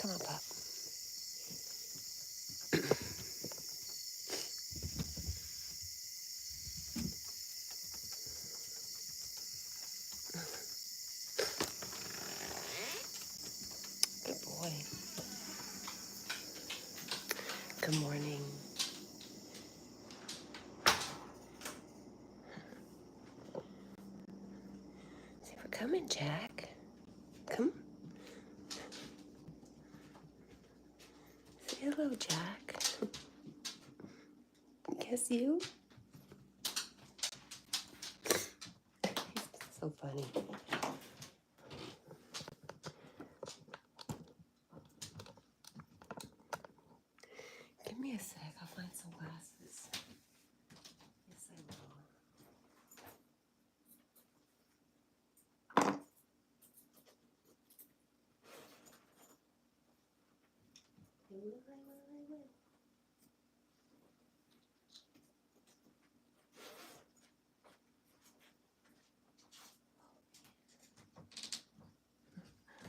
Come on, pup. Good boy. Good morning. Thanks for coming, Jack. Come. Say hello, Jack. Guess you? He's so funny. Give me a sec. I'll find some glasses. Yes, I will.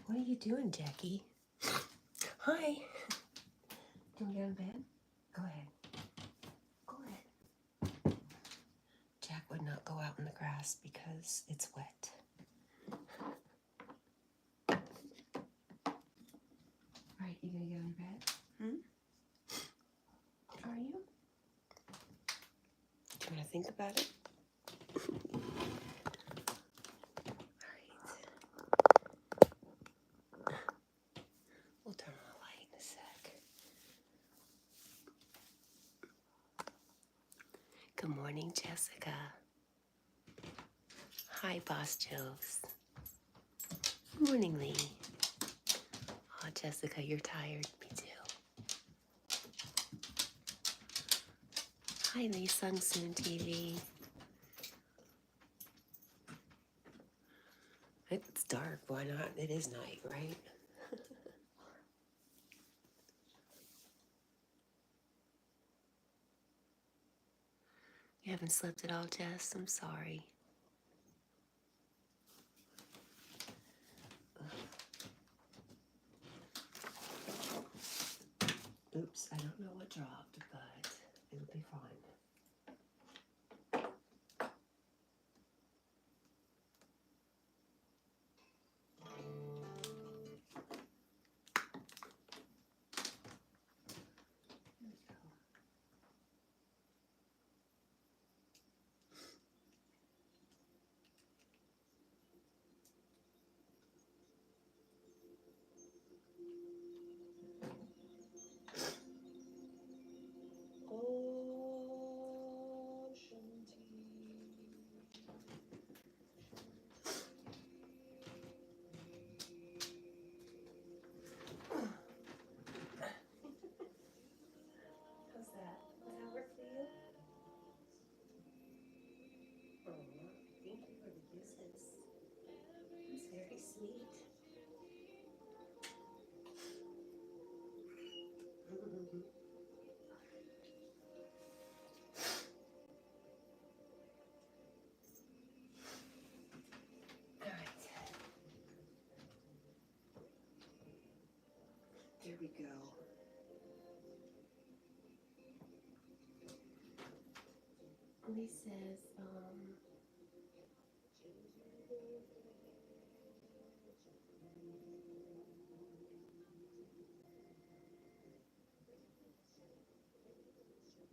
What are you doing, Jackie? Hi. Do you want to get in bed? Go ahead. Go ahead. Jack would not go out in the grass because it's wet. Right, you gonna get in bed? Are you? Do you want to think about it? We'll turn on the light in a sec. Good morning, Jessica. Hi, Boss Joes. Good morning, Lee. Oh, Jessica, you're tired. Me too. Hi, Lee Sung Soon TV. It's dark. Why not? It is night, right? You haven't slept at all, Jess? I'm sorry. Oops, I don't know what dropped, but it'll be fine. There we go. Lee says,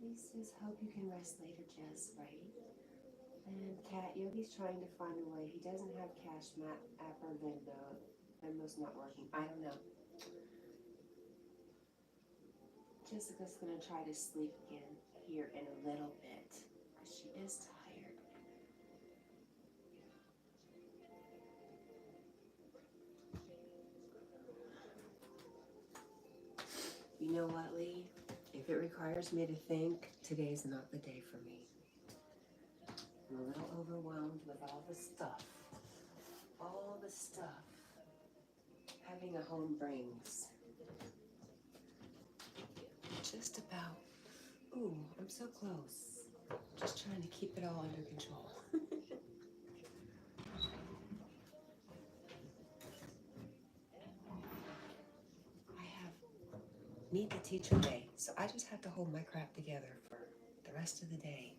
Lee says, hope you can rest later, Jess, right? And Cat, Yogi's trying to find a way. He doesn't have Cash App or Venmo. Venmo's not working. I don't know. Jessica's gonna try to sleep again here in a little bit because she is tired. You know what, Lee? If it requires me to think, today's not the day for me. I'm a little overwhelmed with all the stuff. All the stuff having a home brings. Just about. Ooh, I'm so close. Just trying to keep it all under control. I meet the teacher day. So I just have to hold my crap together for the rest of the day.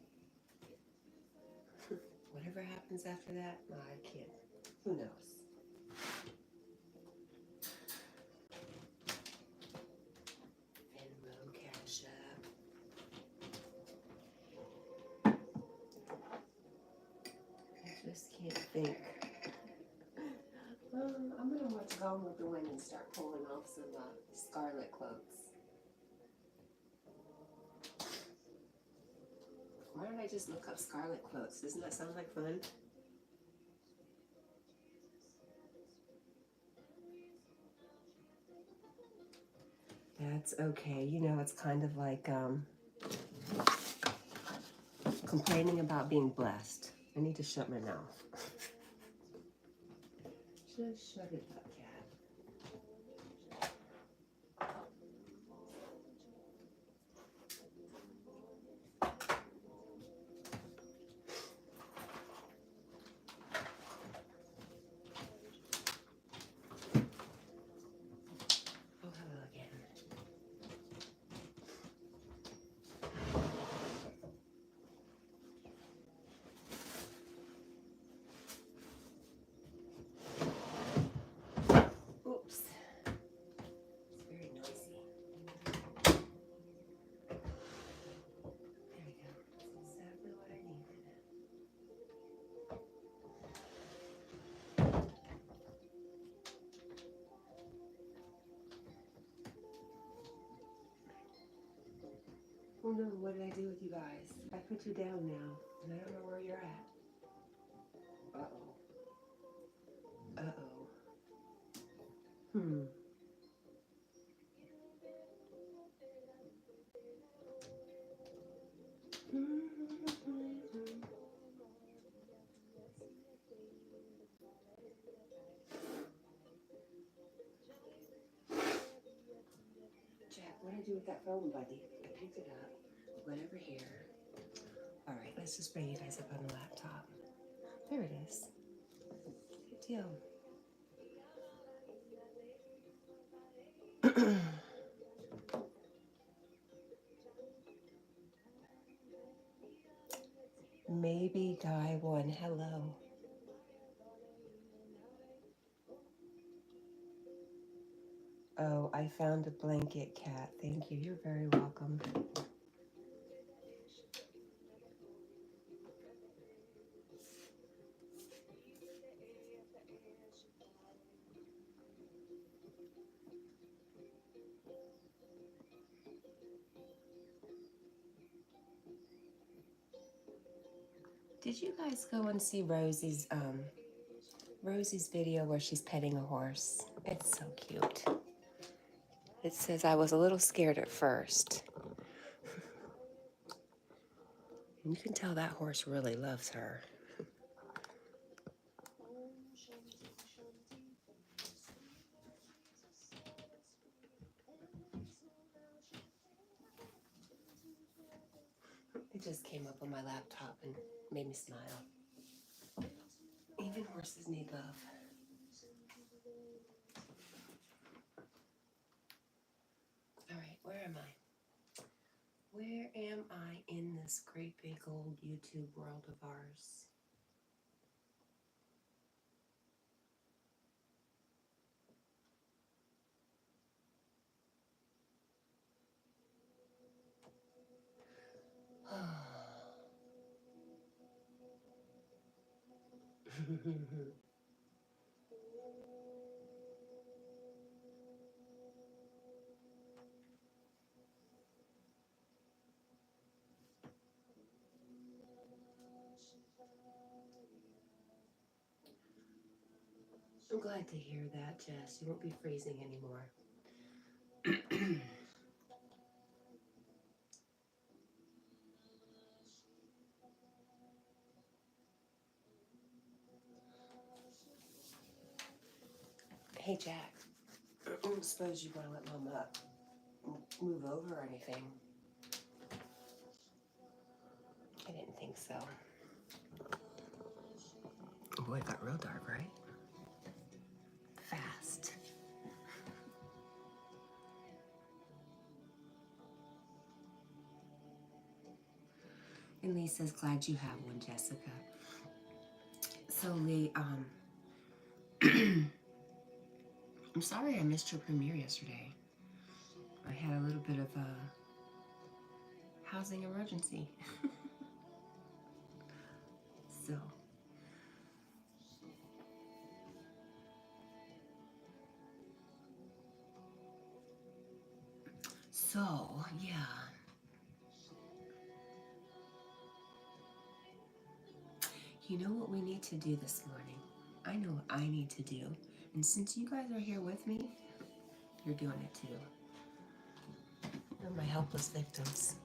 Whatever happens after that, I can't. Who knows? Venmo, Cash App. I just can't think. I'm gonna watch Gone with the Wind and start pulling off some Scarlett quotes. Why don't I just look up Scarlett quotes? Doesn't that sound like fun? That's okay. You know, it's kind of like complaining about being blessed. I need to shut my mouth. Just shut it up, cat. Oh, hello again. Oops. It's very noisy. There we go. That's exactly what I needed. Oh no, what did I do with you guys? I put you down now, and I don't know where you're at. Uh-oh. Uh-oh. Jack, what did I do with that phone, buddy? I picked it up. Went over here. All right, let's just bring you guys up on the laptop. There it is. Good deal. Maybe Guy won. Hello. Oh, I found a blanket, Cat. Thank you. You're very welcome. Did you guys go and see Rosie's video where she's petting a horse? It's so cute. It says, I was a little scared at first. And you can tell that horse really loves her. It just came up on my laptop and made me smile. Even horses need love. All right, where am I? Where am I in this great big old YouTube world of ours? I'm glad to hear that, Jess. You won't be freezing anymore. Hey, Jack. I don't suppose you want to let Mama move over or anything. I didn't think so. Oh boy, it got real dark, right? Fast. And Lee says, glad you have one, Jessica. So Lee, I'm sorry I missed your premiere yesterday. I had a little bit of a housing emergency. So, yeah. You know what we need to do this morning? I know what I need to do. And since you guys are here with me, you're doing it too. You're my helpless victims.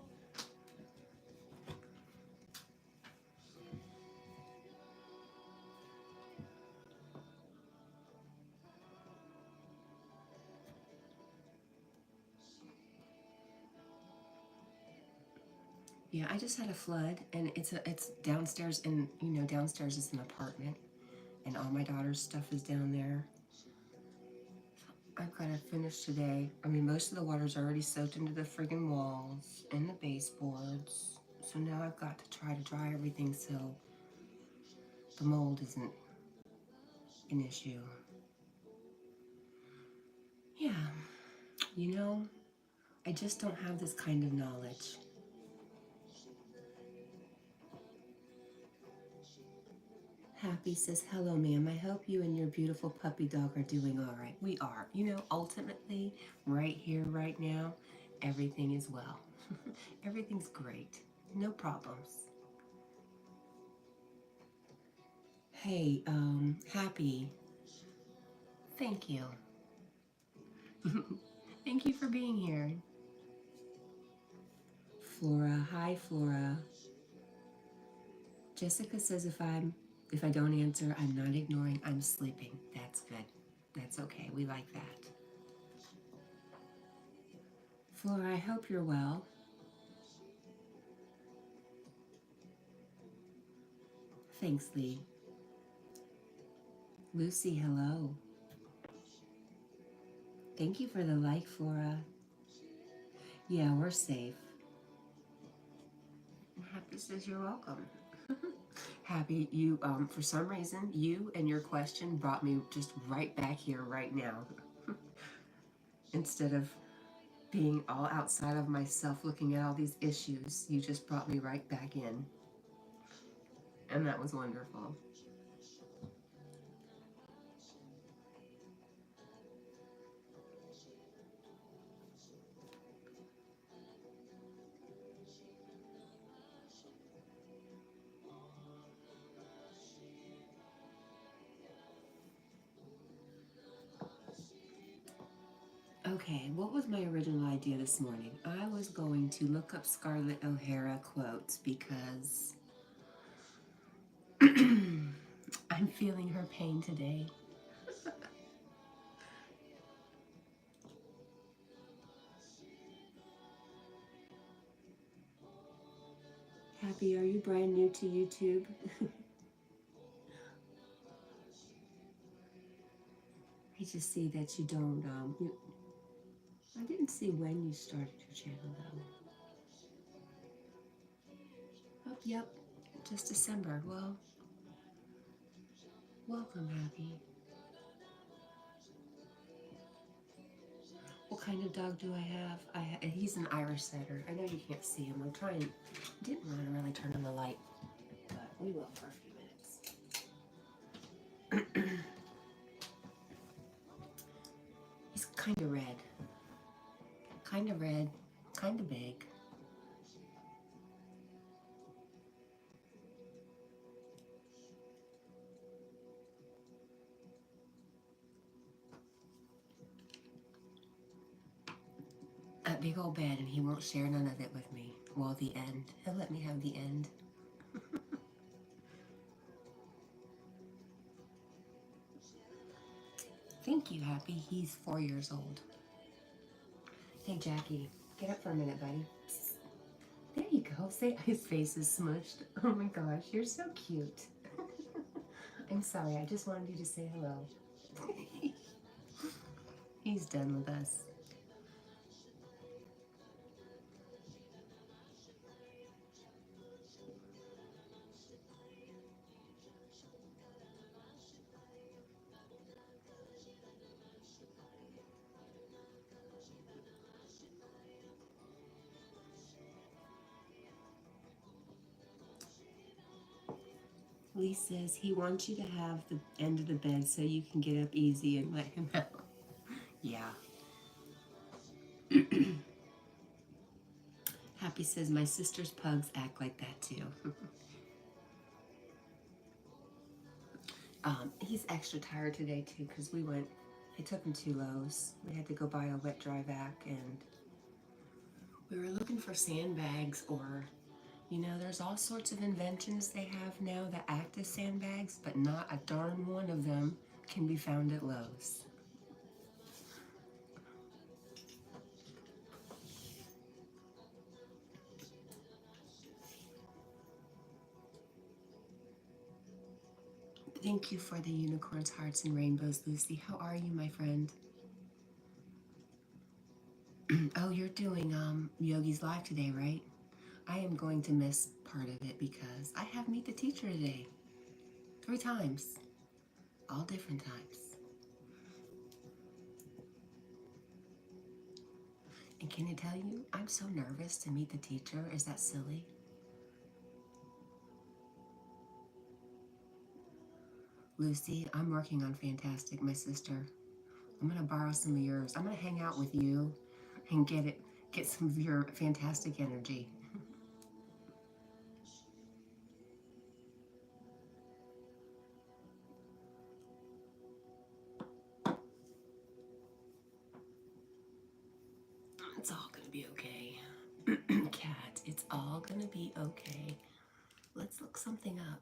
Yeah, I just had a flood, and it's downstairs, and downstairs is an apartment, and all my daughter's stuff is down there. I've got to finish today. I mean, most of the water's already soaked into the friggin' walls and the baseboards. So now I've got to try to dry everything so the mold isn't an issue. Yeah, I just don't have this kind of knowledge. Happy says, hello, ma'am. I hope you and your beautiful puppy dog are doing all right. We are. Ultimately, right here, right now, everything is well. Everything's great. No problems. Hey, Happy. Thank you. Thank you for being here. Flora, hi, Flora. Jessica says if I don't answer, I'm not ignoring, I'm sleeping. That's good. That's okay. We like that. Flora, I hope you're well. Thanks, Lee. Lucy, hello. Thank you for the like, Flora. Yeah, we're safe. Happy says you're welcome. Happy, you, for some reason, you and your question brought me just right back here right now. Instead of being all outside of myself looking at all these issues, you just brought me right back in. And that was wonderful. Okay, what was my original idea this morning? I was going to look up Scarlett O'Hara quotes because I'm feeling her pain today. Happy, are you brand new to YouTube? I just see that you don't, I didn't see when you started your channel though. Oh, yep, just December. Well, welcome, Happy. What kind of dog do I have? He's an Irish setter. I know you can't see him. I'm trying. Didn't want to really turn on the light, but we will for a few minutes. He's kind of red, kind of big. A big old bed, and he won't share none of it with me. Well, the end. He'll let me have the end. Thank you, Happy. He's 4 years old. Hey, Jackie, get up for a minute, buddy. Psst. There you go. Say his face is smushed. Oh my gosh, you're so cute. I'm sorry, I just wanted you to say hello. He's done with us. Lee says he wants you to have the end of the bed so you can get up easy and let him out. Yeah. Happy says my sister's pugs act like that too. He's extra tired today too because I took him to Lowe's. We had to go buy a wet dry vac and we were looking for sandbags or, you know, there's all sorts of inventions they have now that act as sandbags, but not a darn one of them can be found at Lowe's. Thank you for the unicorns, hearts, and rainbows, Lucy. How are you, my friend? Oh, you're doing Yogi's Live today, right? I am going to miss part of it because I have Meet the Teacher today. 3 times. All different times. And can I tell you, I'm so nervous to meet the teacher. Is that silly? Lucy, I'm working on Fantastic, my sister. I'm going to borrow some of yours. I'm going to hang out with you and get some of your fantastic energy. It's all going to be okay. Cat, it's all going to be okay. Let's look something up.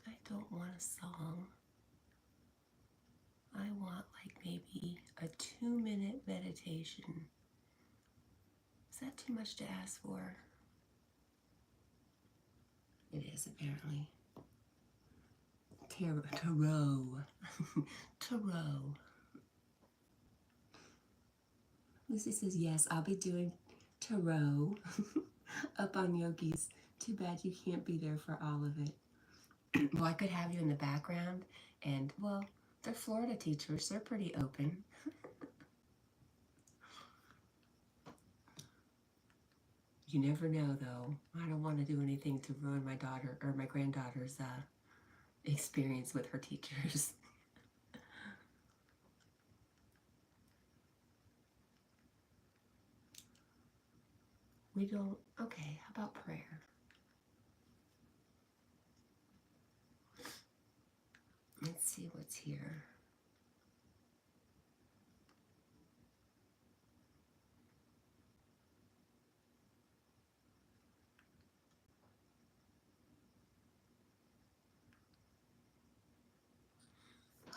I don't want a song. I want like maybe a 2-minute meditation. Is that too much to ask for? It is, apparently. Tarot. Tarot. Lucy says, yes, I'll be doing tarot up on Yogi's. Too bad you can't be there for all of it. Well, I could have you in the background, and, well, they're Florida teachers. They're pretty open. You never know, though. I don't want to do anything to ruin my daughter or my granddaughter's experience with her teachers. We don't. Okay, how about prayer? Let's see what's here.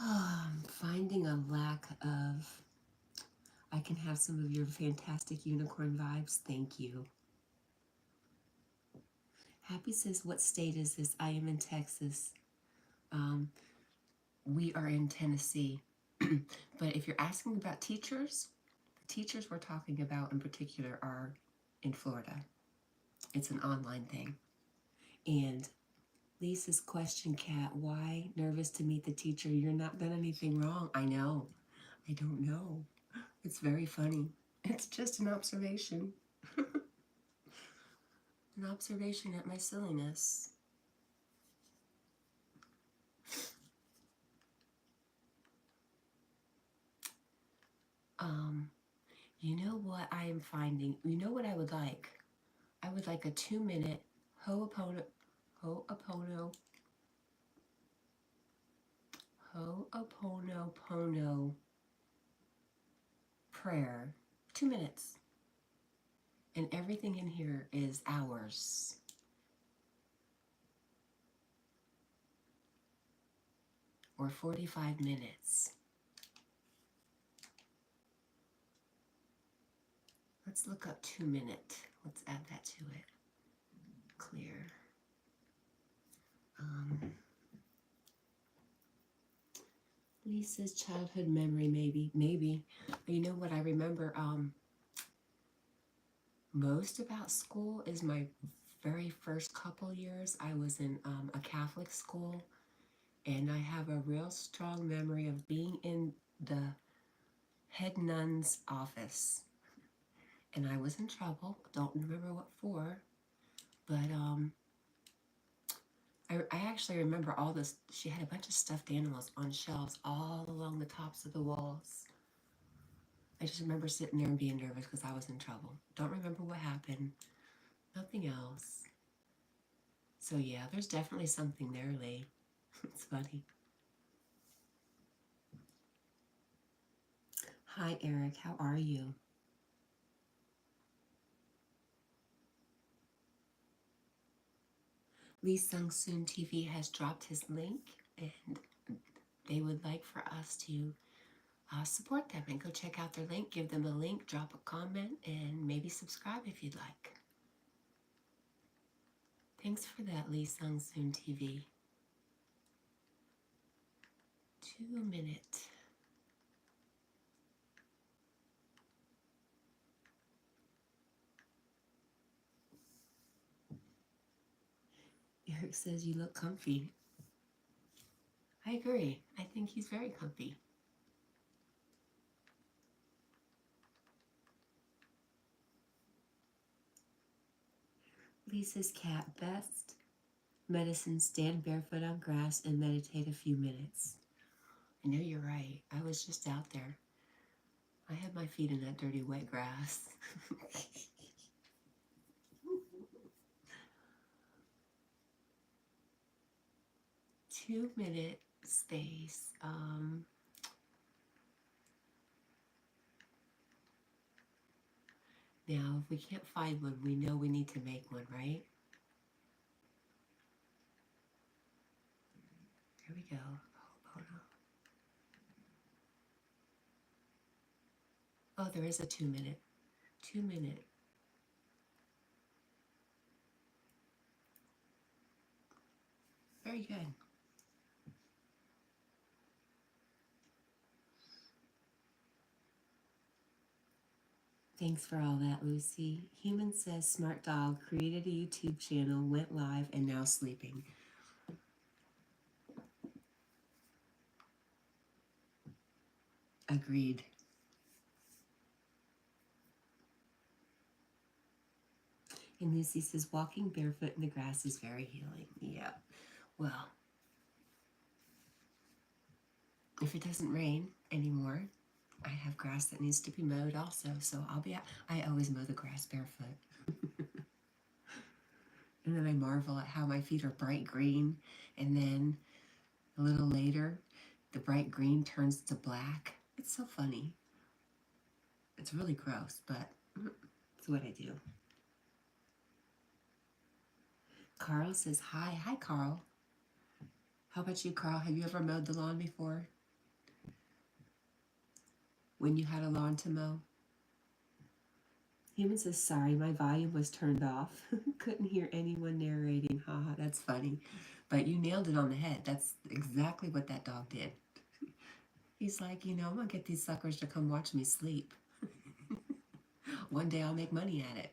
Oh, I'm finding a lack of, I can have some of your fantastic unicorn vibes. Thank you. Happy says, what state is this? I am in Texas. We are in Tennessee. But if you're asking about teachers, the teachers we're talking about in particular are in Florida. It's an online thing. And Lisa's question, Kat, why nervous to meet the teacher? You're not done anything wrong. I know. I don't know. It's very funny. It's just an observation. An observation at my silliness. You know what I am finding? You know what I would like? I would like a 2-minute Ho'oponopono prayer. 2 minutes. And everything in here is hours. Or 45 minutes. Let's look up 2 minute. Let's add that to it. Clear. Lisa's childhood memory, maybe. You know what I remember most about school is my very first couple years. I was in a Catholic school, and I have a real strong memory of being in the head nun's office, and I was in trouble. Don't remember what for, but I actually remember all this. She had a bunch of stuffed animals on shelves all along the tops of the walls. I just remember sitting there and being nervous because I was in trouble. Don't remember what happened. Nothing else. So yeah, there's definitely something there, Lee. It's funny. Hi, Eric. How are you? Lee Sung Soon TV has dropped his link, and they would like for us to support them and go check out their link. Give them a link, drop a comment, and maybe subscribe if you'd like. Thanks for that, Lee Sung Soon TV. 2 minutes. Eric says you look comfy. I agree. I think he's very comfy. Lisa's cat, best medicine, stand barefoot on grass and meditate a few minutes. I know you're right. I was just out there. I had my feet in that dirty, wet grass. 2 minute space. Now, if we can't find one, we know we need to make one, right? There we go. Oh, there is a 2 minute. 2 minute. Very good. Thanks for all that, Lucy. Human says smart dog created a YouTube channel, went live, and now sleeping. Agreed. And Lucy says walking barefoot in the grass is very healing. Yeah. Well, if it doesn't rain anymore, I have grass that needs to be mowed also. So I always mow the grass barefoot. And then I marvel at how my feet are bright green. And then a little later, the bright green turns to black. It's so funny. It's really gross, but it's what I do. Carl says hi. Hi, Carl. How about you, Carl? Have you ever mowed the lawn before? When you had a lawn to mow? Human says, sorry, my volume was turned off. Couldn't hear anyone narrating. Haha, that's funny. But you nailed it on the head. That's exactly what that dog did. He's like, I'm going to get these suckers to come watch me sleep. One day I'll make money at it.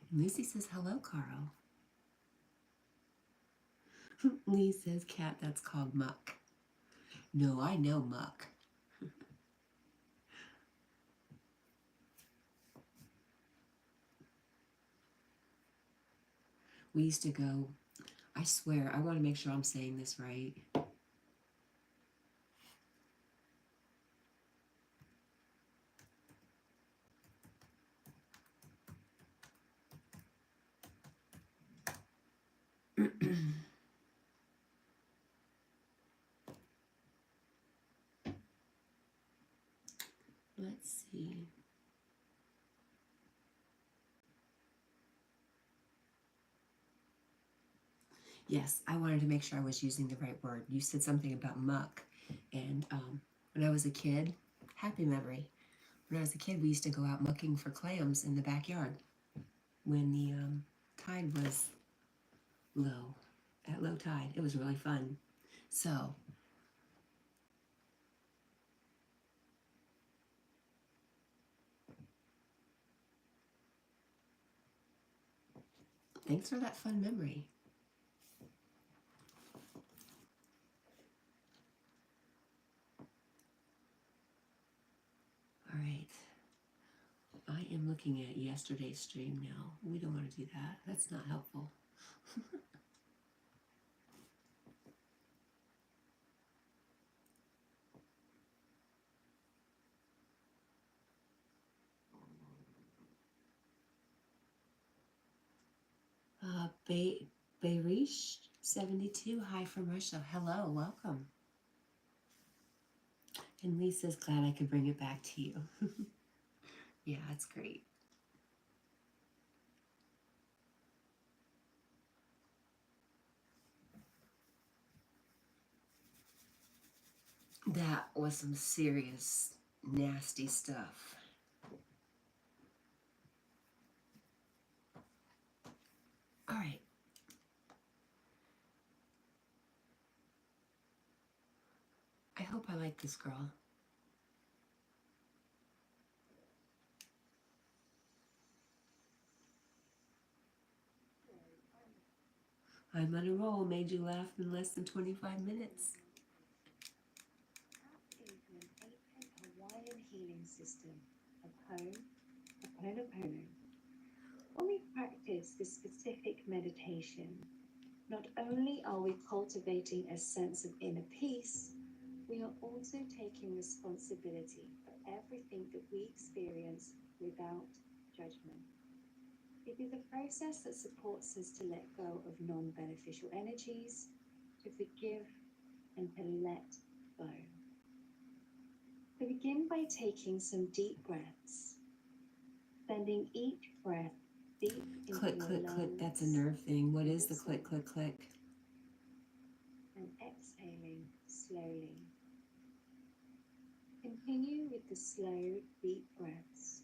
And Lucy says, hello, Carl. Lee says, cat, that's called muck. No, I know muck. We used to go, I swear, I want to make sure I'm saying this right. Let's see. Yes, I wanted to make sure I was using the right word. You said something about muck. And when I was a kid, happy memory. When I was a kid, we used to go out mucking for clams in the backyard when the tide was low, at low tide. It was really fun. So, thanks for that fun memory. All right. I am looking at yesterday's stream now. We don't want to do that. That's not helpful. Bayrish 72, hi from Russia. Hello, welcome. And Lisa's glad I could bring it back to you. Yeah, it's great. That was some serious, nasty stuff. All right. I hope I like this girl. I'm on a roll, made you laugh in less than 25 minutes. Hawaiian healing system of Ho'oponopono. When we practice this specific meditation, not only are we cultivating a sense of inner peace, we are also taking responsibility for everything that we experience without judgment. It is a process that supports us to let go of non-beneficial energies, to forgive, and to let go. So begin by taking some deep breaths, sending each breath deep into Click, your click, lungs, click. That's a nerve thing. What is the click, click, click? and exhaling slowly. Continue with the slow, deep breaths,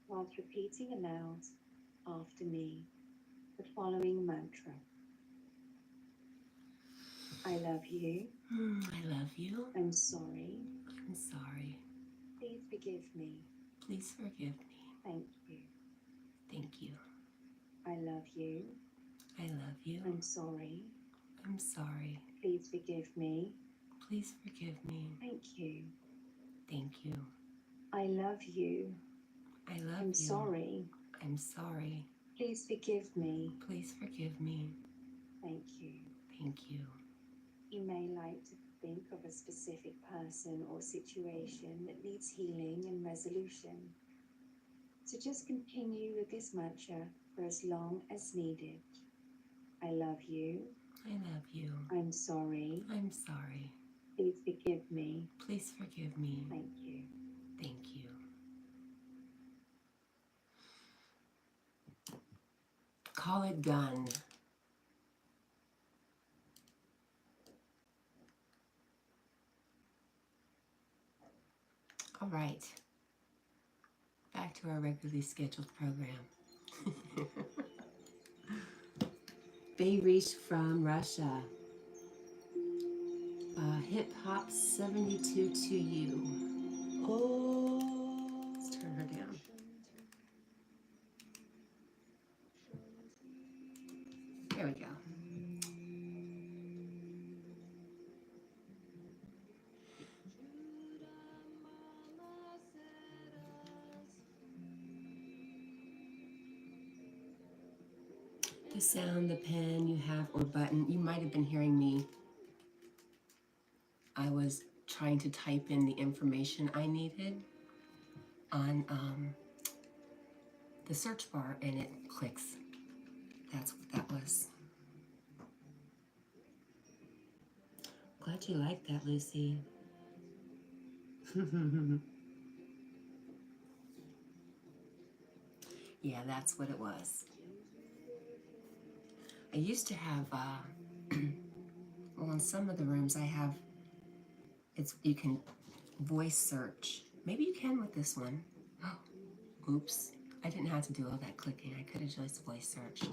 whilst repeating aloud after me the following mantra. I love you. I love you. I'm sorry. I'm sorry. Please forgive me. Please forgive me. Thank you. Thank you. I love you. I love you. I'm sorry. I'm sorry. Please forgive me. Please forgive me. Thank you. Thank you. I love you. I love I'm you. sorry. I'm sorry. Please forgive me. Please forgive me. Thank you. Thank you. You may like to think of a specific person or situation that needs healing and resolution. So just continue with this mantra for as long as needed. I love you. I love you. I'm sorry. I'm sorry. Please forgive me. Please forgive me. Thank you. Thank you. Call it done. All right. Back to our regularly scheduled program. Bayrish from Russia. Hip Hop 72 to you. Oh, let's turn her down. There we go. The sound, the pen you have, or button, you might have been hearing me. I was trying to type in the information I needed on the search bar, and it clicks. That's what that was. Glad you like that, Lucy. Yeah, that's what it was. I used to have, well, in some of the rooms I have, you can voice search. Maybe you can with this one. Oh, oops. I didn't have to do all that clicking. I could have just voice searched.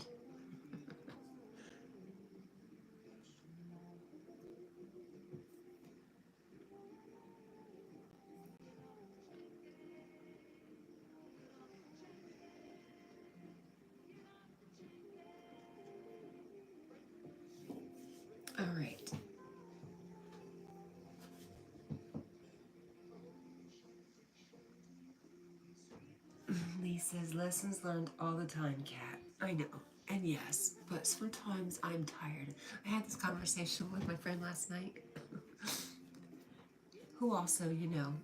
says, lessons learned all the time, Kat. I know. And yes, but sometimes I'm tired. I had this conversation with my friend last night, who also, you know,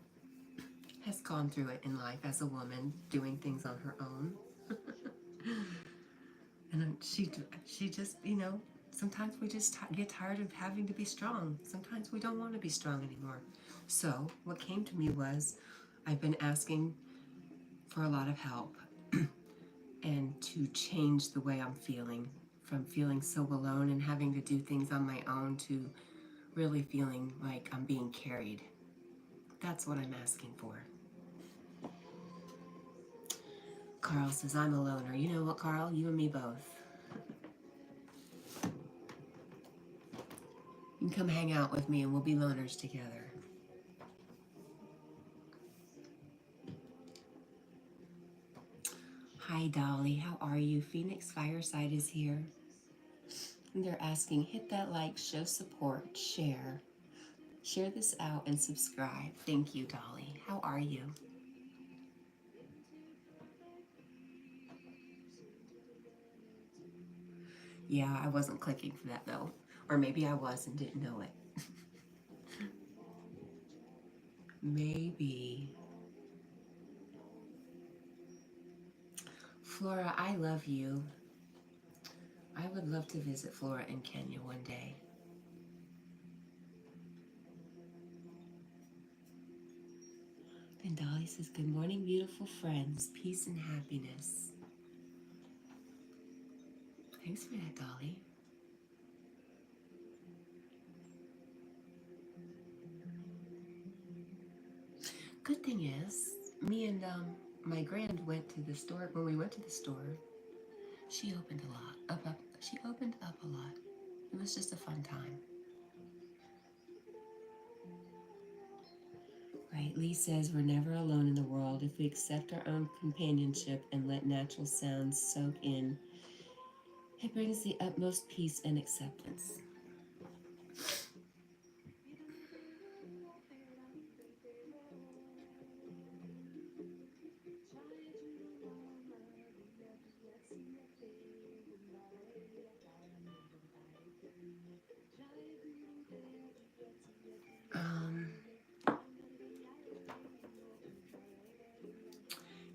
has gone through it in life as a woman, doing things on her own. And she just, you know, sometimes we just get tired of having to be strong. Sometimes we don't want to be strong anymore. So what came to me was, I've been asking for a lot of help and to change the way I'm feeling, from feeling so alone and having to do things on my own to really feeling like I'm being carried. That's what I'm asking for. Carl says, I'm a loner. You know what, Carl? You and me both. You can come hang out with me and we'll be loners together. Hi, Dolly. How are you? Phoenix Fireside is here. And they're asking, hit that like, show support, share. Share this out and subscribe. Thank you, Dolly. How are you? Yeah, I wasn't clicking for that though. Or maybe I was and didn't know it. Maybe. Flora, I love you. I would love to visit Flora in Kenya one day. And Dolly says, good morning, beautiful friends. Peace and happiness. Thanks for that, Dolly. Good thing is, me and my grand went to the store. When we went to the store, she opened a lot. She opened up a lot. It was just a fun time. Right, Lee says we're never alone in the world if we accept our own companionship and let natural sounds soak in. It brings the utmost peace and acceptance.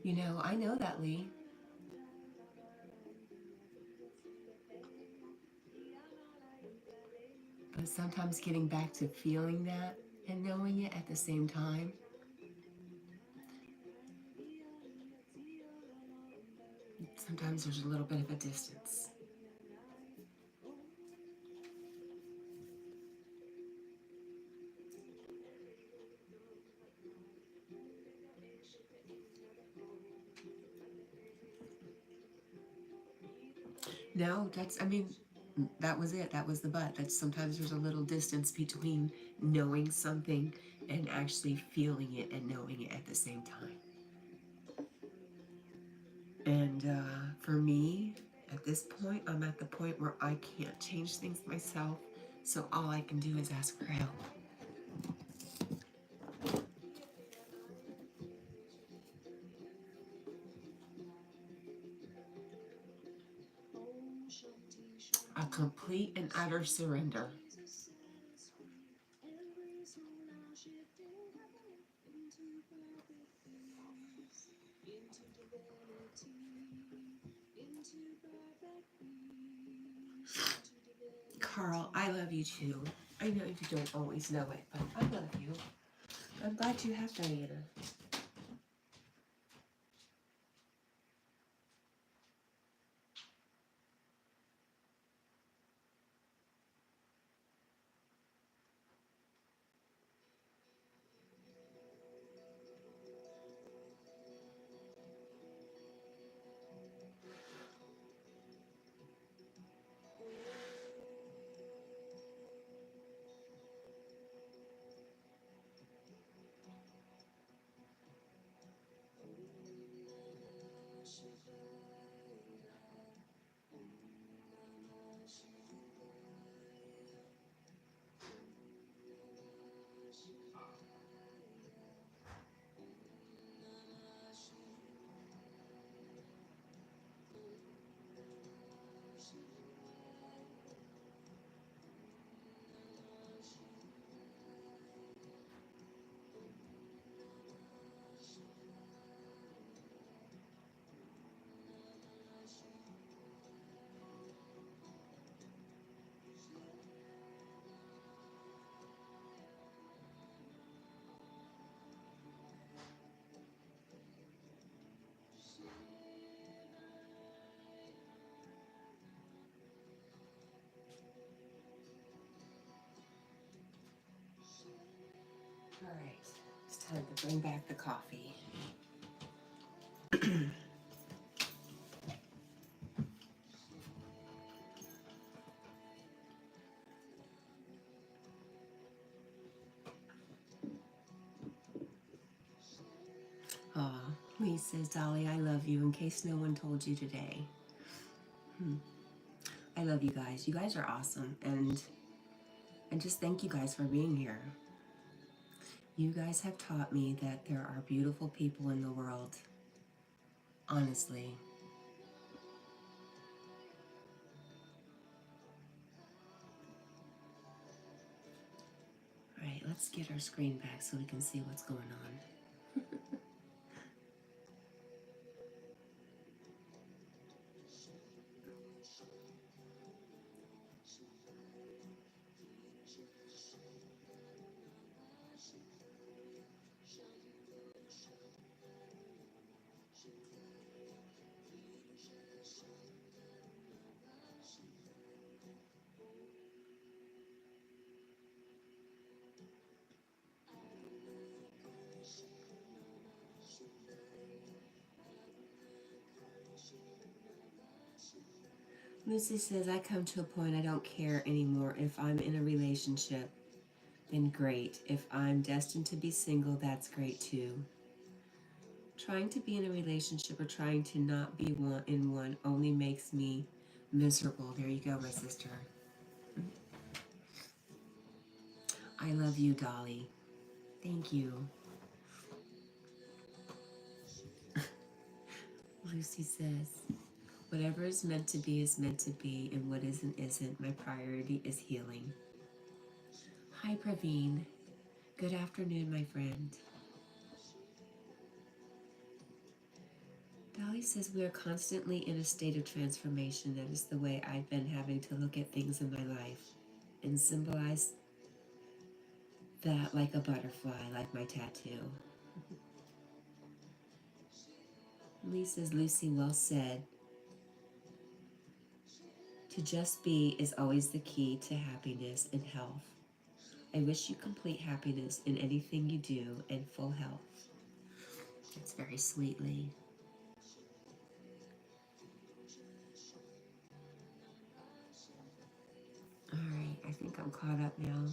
You know, I know that, Lee. But sometimes getting back to feeling that and knowing it at the same time, sometimes there's a little bit of a distance. No, that was it. That was the but. That sometimes there's a little distance between knowing something and actually feeling it and knowing it at the same time. And for me, at this point, I'm at the point where I can't change things myself. So all I can do is ask for help. A complete and utter surrender. Carl, I love you too. I know you don't always know it, but I love you. I'm glad you have Diana. All right, it's time to bring back the coffee. Aw, Lee says, Dolly, I love you, in case no one told you today. I love you guys. You guys are awesome, and just thank you guys for being here. You guys have taught me that there are beautiful people in the world. Honestly. All right, let's get our screen back so we can see what's going on. Lucy says, I come to a point I don't care anymore. If I'm in a relationship, then great. If I'm destined to be single, that's great too. Trying to be in a relationship or trying to not be in one only makes me miserable. There you go, my sister. I love you, Dolly. Thank you. Lucy says, whatever is meant to be is meant to be, and what isn't. My priority is healing. Hi, Praveen. Good afternoon, my friend. Dolly says we are constantly in a state of transformation. That is the way I've been having to look at things in my life and symbolize that like a butterfly, like my tattoo. Lee says, Lucy, well said. To just be is always the key to happiness and health. I wish you complete happiness in anything you do and full health. That's very sweet, Lee. All right, I think I'm caught up now.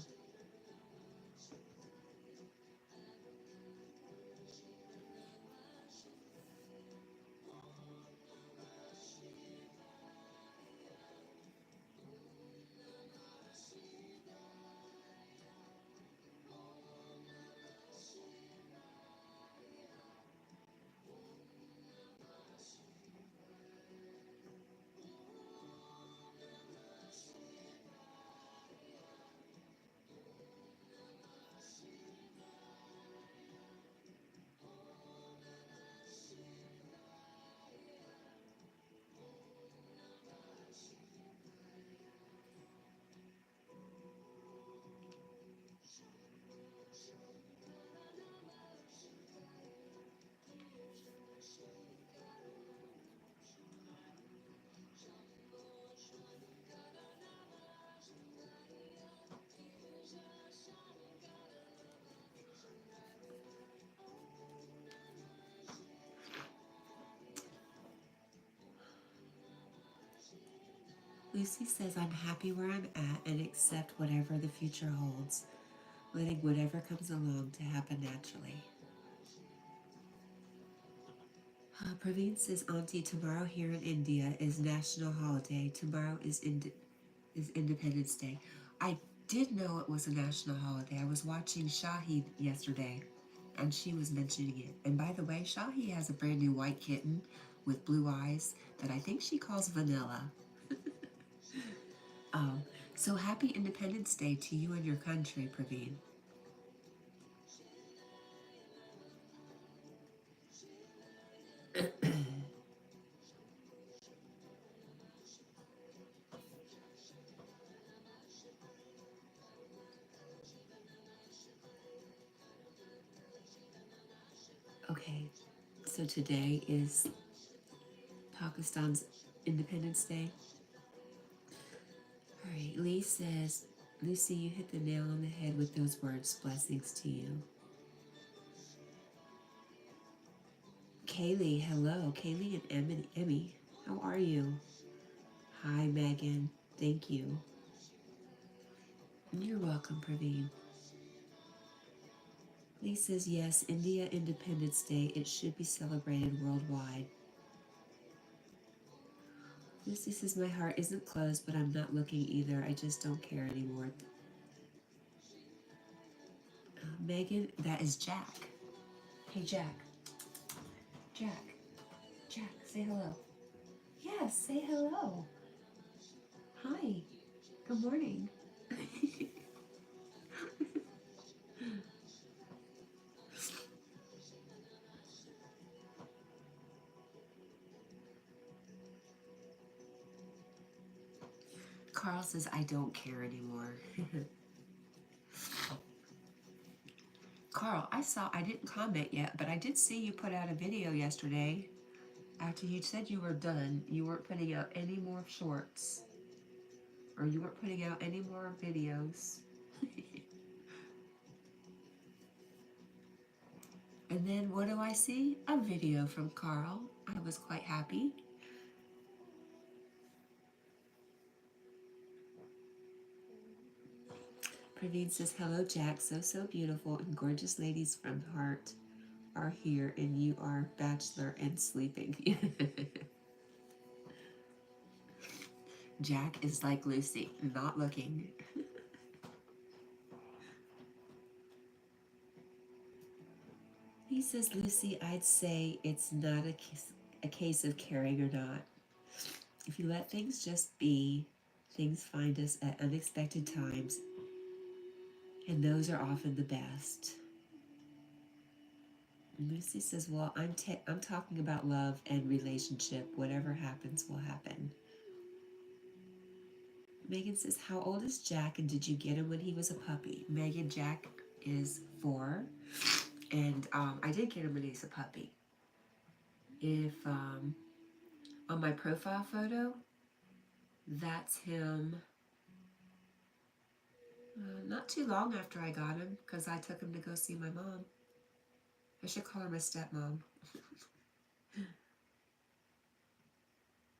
Lucy says, I'm happy where I'm at and accept whatever the future holds, letting whatever comes along to happen naturally. Praveen says, Auntie, tomorrow here in India is national holiday. Tomorrow is Independence Day. I did know it was a national holiday. I was watching Shahi yesterday, and she was mentioning it. And by the way, Shahi has a brand new white kitten with blue eyes that I think she calls Vanilla. So happy Independence Day to you and your country, Praveen. Okay, so today is Pakistan's Independence Day. All right, Lee says, Lucy, you hit the nail on the head with those words. Blessings to you. Kaylee, hello. Kaylee and Emmy, how are you? Hi, Megan. Thank you. You're welcome, Praveen. Lee says, yes, India Independence Day. It should be celebrated worldwide. Lucy says, my heart isn't closed, but I'm not looking either. I just don't care anymore. Megan, that is Jack. Hey, Jack. Jack. Jack, say hello. Yes, say hello. Hi. Good morning. Carl says, I don't care anymore. Carl, I didn't comment yet, but I did see you put out a video yesterday. After you said you were done, you weren't putting out any more shorts. Or you weren't putting out any more videos. And then what do I see? A video from Carl. I was quite happy. Praveen says, hello, Jack. So beautiful and gorgeous ladies from the heart are here, and you are bachelor and sleeping. Jack is like Lucy, not looking. He says, Lucy, I'd say it's not a case of caring or not. If you let things just be, things find us at unexpected times, and those are often the best. Lucy says, well, I'm talking about love and relationship. Whatever happens will happen. Megan says, how old is Jack, and did you get him when he was a puppy? Megan, Jack is 4, and I did get him when he was a puppy. If on my profile photo, that's him not too long after I got him, because I took him to go see my mom. I should call her my stepmom.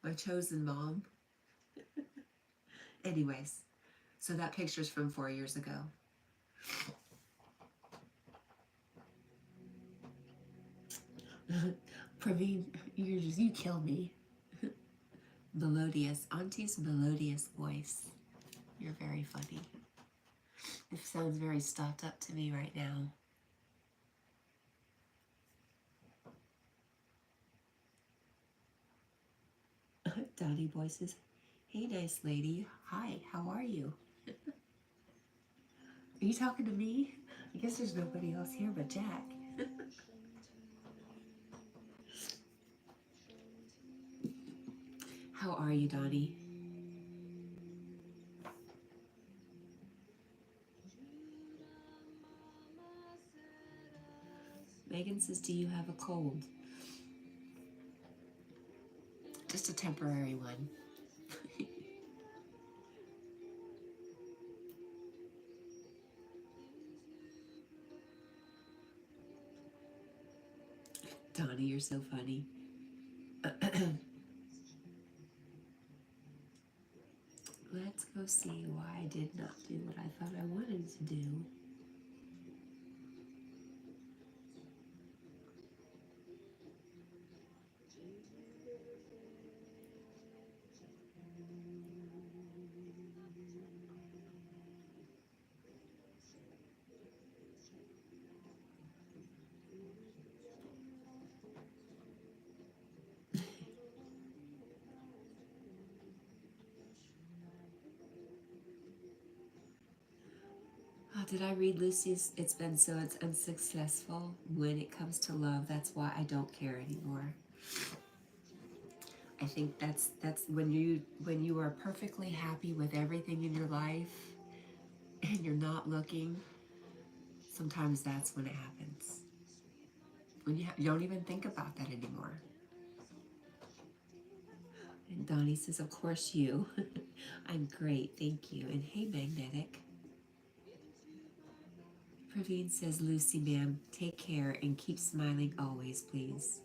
My chosen mom. Anyways, so that picture's from 4 years ago. Praveen, you kill me. Melodious, Auntie's melodious voice. You're very funny. It sounds very stopped up to me right now. Donnie Boy says, hey, nice lady. Hi, how are you? Are you talking to me? I guess there's nobody else here but Jack. How are you, Donnie? Megan says, do you have a cold? Just a temporary one. Donnie, you're so funny. Let's go see why I did not do what I thought I wanted to do. Oh, did I read Lucy's? It's been so unsuccessful when it comes to love. That's why I don't care anymore. I think that's when you are perfectly happy with everything in your life and you're not looking. Sometimes that's when it happens. When you don't even think about that anymore. And Donnie says, of course you. I'm great, thank you. And hey, Magnetic. Praveen says, Lucy, ma'am, take care and keep smiling always, please.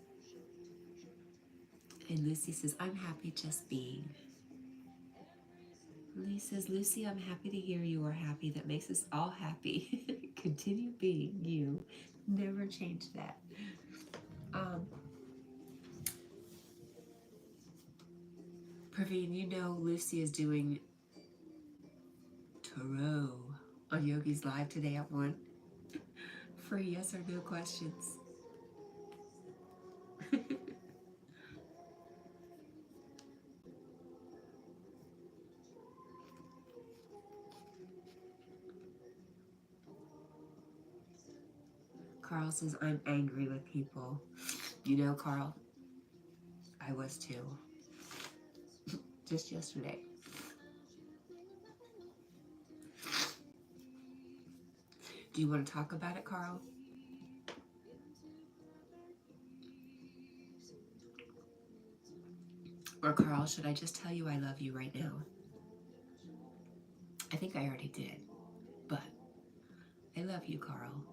And Lucy says, I'm happy just being. Lee says, Lucy, I'm happy to hear you are happy. That makes us all happy. Continue being you. Never change that. Praveen, you know Lucy is doing tarot on Yogi's Live today at 1 for yes or no questions. Carl says, I'm angry with people. You know, Carl, I was too. Just yesterday. Do you want to talk about it, Carl? Or Carl, should I just tell you I love you right now? I think I already did, but I love you, Carl.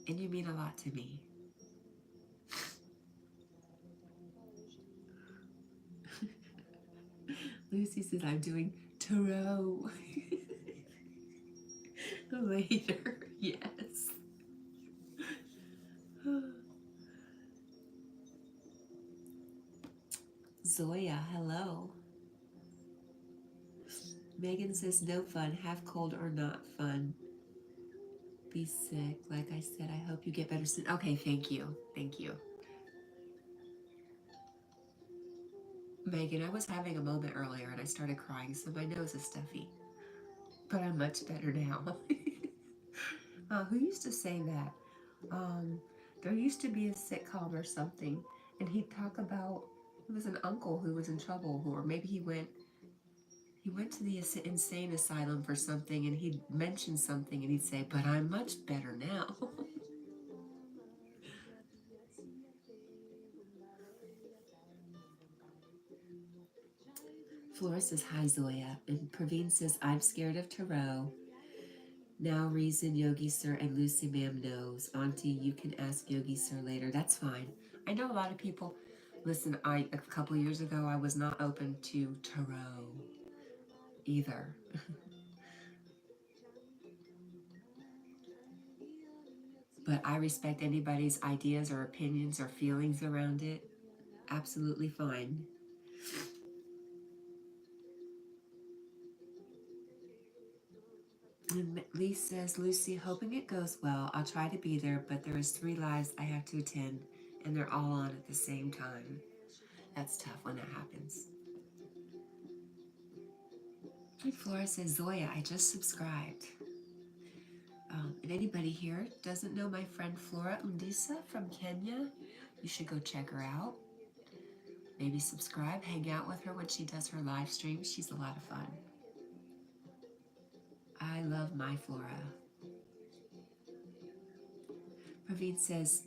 And you mean a lot to me. Lucy says I'm doing tarot. Later, yes. Zoya, hello. Megan says no fun, have cold or not fun. Be sick. Like I said, I hope you get better soon. Okay, thank you. Thank you. Megan, I was having a moment earlier and I started crying, so my nose is stuffy. But I'm much better now. Who used to say that? There used to be a sitcom or something, and he'd talk about, it was an uncle who was in trouble, or maybe he went to the insane asylum for something, and he'd mention something, and he'd say, but I'm much better now. Flora says, hi, Zoya. And Praveen says, I'm scared of tarot. Now reason Yogi Sir and Lucy Ma'am knows. Auntie, you can ask Yogi Sir later. That's fine. I know a lot of people. Listen, a couple years ago, I was not open to tarot either. But I respect anybody's ideas or opinions or feelings around it. Absolutely fine. And Lee says, Lucy, hoping it goes well. I'll try to be there, but there is 3 lives I have to attend, and they're all on at the same time. That's tough when that happens. And Flora says, Zoya, I just subscribed. And anybody here doesn't know my friend Flora Undisa from Kenya, you should go check her out. Maybe subscribe, hang out with her when she does her live streams. She's a lot of fun. I love my Flora. Praveen says,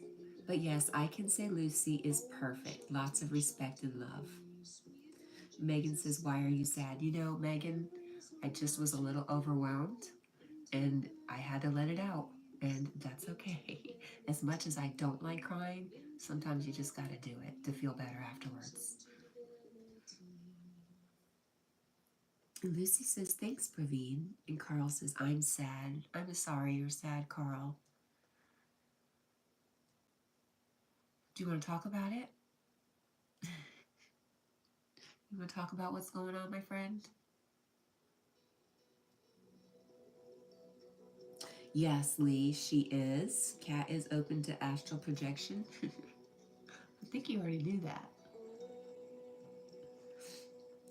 but yes, I can say Lucy is perfect. Lots of respect and love. Megan says, why are you sad? You know, Megan, I just was a little overwhelmed and I had to let it out, and that's okay. As much as I don't like crying, sometimes you just got to do it to feel better afterwards. And Lucy says, thanks, Praveen. And Carl says, I'm sad. I'm sorry you're sad, Carl. Do you want to talk about it? You want to talk about what's going on, my friend? Yes, Lee, she is. Cat is open to astral projection. I think you already knew that.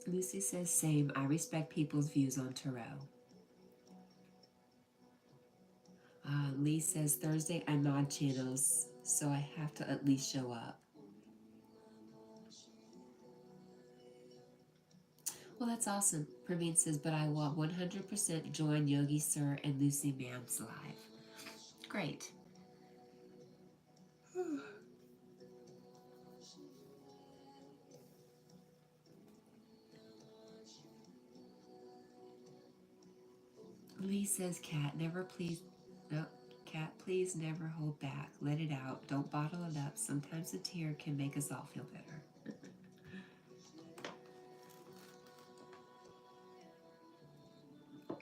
Lucy says, same. I respect people's views on tarot. Lee says, Thursday I mod channels, so I have to at least show up. Well, that's awesome. Praveen says, but I will 100% join Yogi Sir and Lucy Ma'am's live. Great. Lee says, Cat, never please, no, Cat, please never hold back. Let it out. Don't bottle it up. Sometimes a tear can make us all feel better.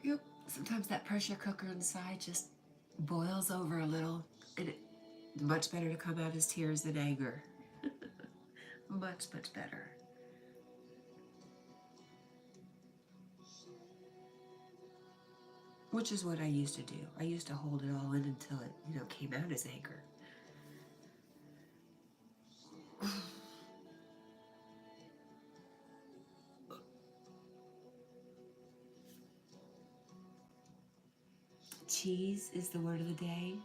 Yep. Sometimes that pressure cooker inside just boils over a little, and it's much better to come out as tears than anger. Much, much better. Which is what I used to do. I used to hold it all in until it, came out as anger. Cheese is the word of the day.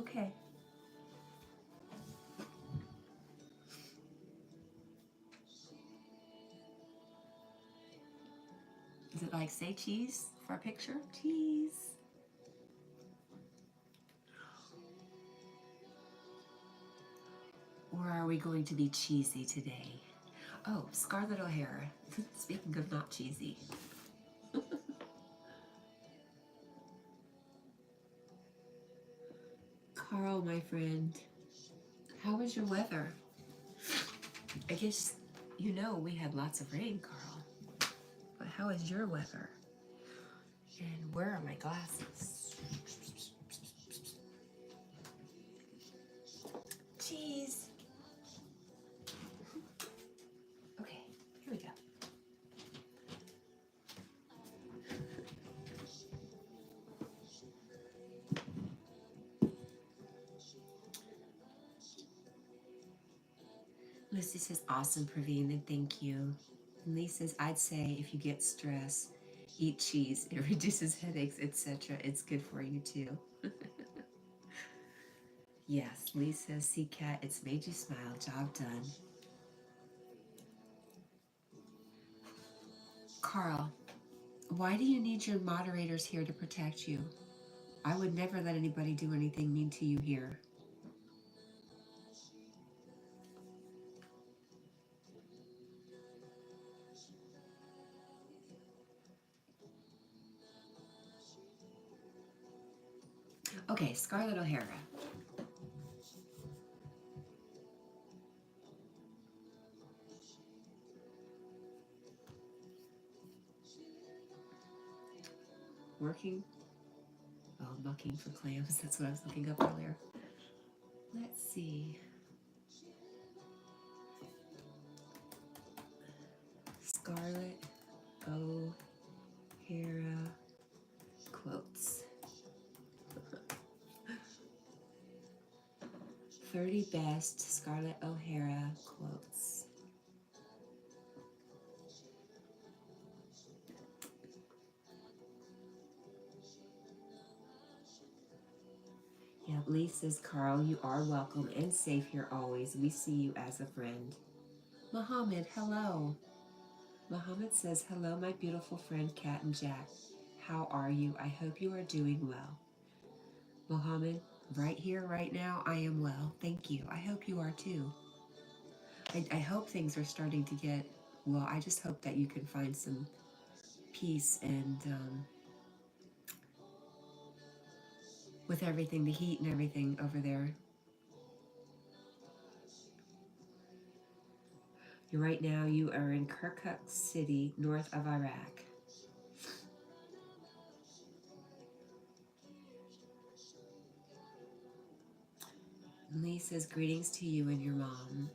Okay. Is it like say cheese for a picture? Cheese. Or are we going to be cheesy today? Oh, Scarlett O'Hara. Speaking of not cheesy. Carl, my friend, how was your weather? I guess we had lots of rain, Carl. But how is your weather? And where are my glasses? Cheese. Okay, here we go. Lucy says, awesome, Praveen, and thank you. And Lee says, I'd say if you get stressed, eat cheese. It reduces headaches, etc. It's good for you too. Yes, Lee says, see, Cat, it's made you smile. Job done. Carl, why do you need your moderators here to protect you? I would never let anybody do anything mean to you here. Okay, Scarlett O'Hara. Working? Oh, mucking for clams. That's what I was looking up earlier. Let's see. Scarlett O'Hara quotes. 30 best Scarlett O'Hara quotes. Yeah, Lee says, Carl, you are welcome and safe here always. We see you as a friend. Mohammed, hello. Mohammed says, hello, my beautiful friend Cat&Jack. How are you? I hope you are doing well. Mohammed, right here, right now, I am well. Thank you. I hope you are too. I hope things are starting to get, well, I just hope that you can find some peace and with everything, the heat and everything over there. Right now you are in Kirkuk City, north of Iraq. Lee says, greetings to you and your mom.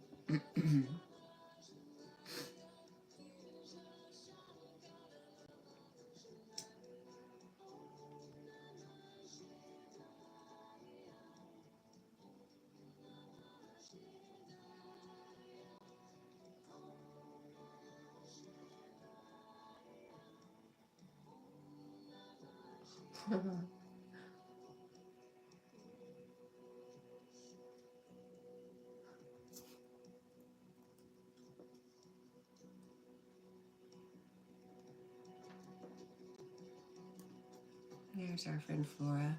There's our friend Flora.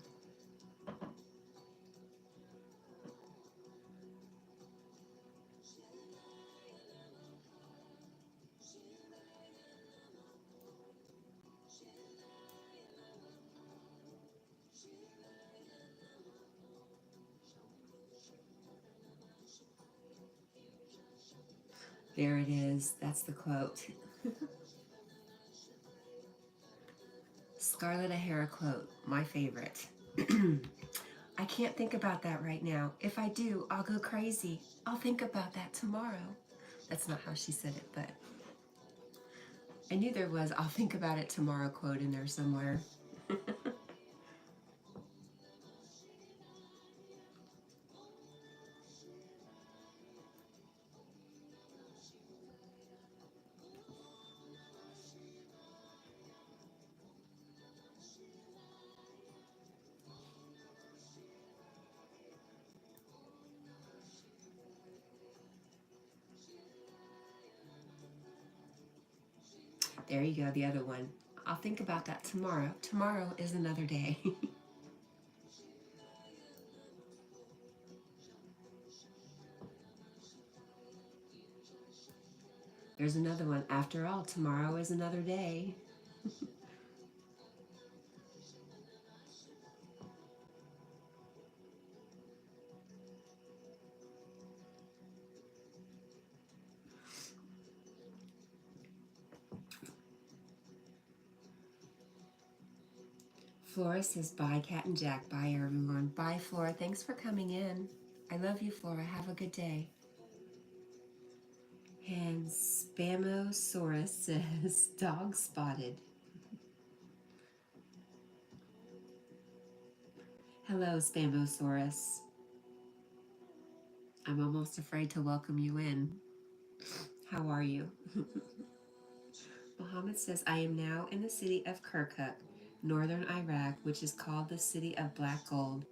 There it is. That's the quote. Scarlett O'Hara quote, my favorite. I can't think about that right now. If I do, I'll go crazy. I'll think about that tomorrow. That's not how she said it, but I knew there was I'll think about it tomorrow quote in there somewhere. There you go, the other one. I'll think about that tomorrow. Tomorrow is another day. There's another one. After all, tomorrow is another day. Flora says, bye, Cat and Jack. Bye, everyone. Bye, Flora. Thanks for coming in. I love you, Flora. Have a good day. And Spamosaurus says, dog spotted. Hello, Spamosaurus. I'm almost afraid to welcome you in. How are you? Muhammad says, I am now in the city of Kirkuk, northern Iraq, which is called the city of black gold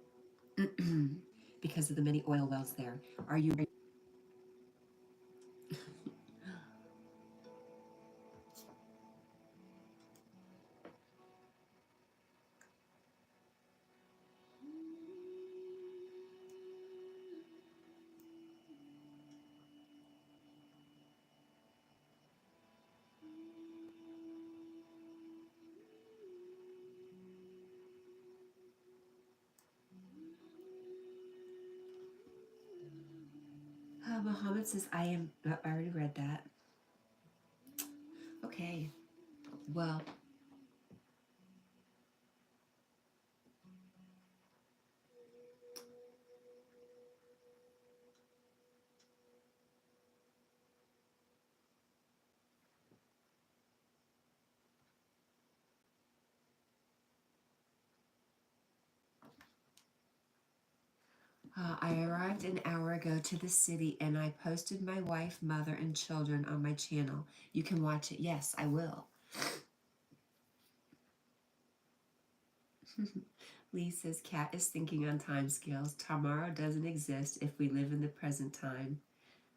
because of the many oil wells there. Are you ready? Muhammad says, I am, I already read that. Okay, well, I arrived an hour ago to the city and I posted my wife, mother, and children on my channel. You can watch it. Yes, I will. Lee says, Cat is thinking on time scales. Tomorrow doesn't exist if we live in the present time.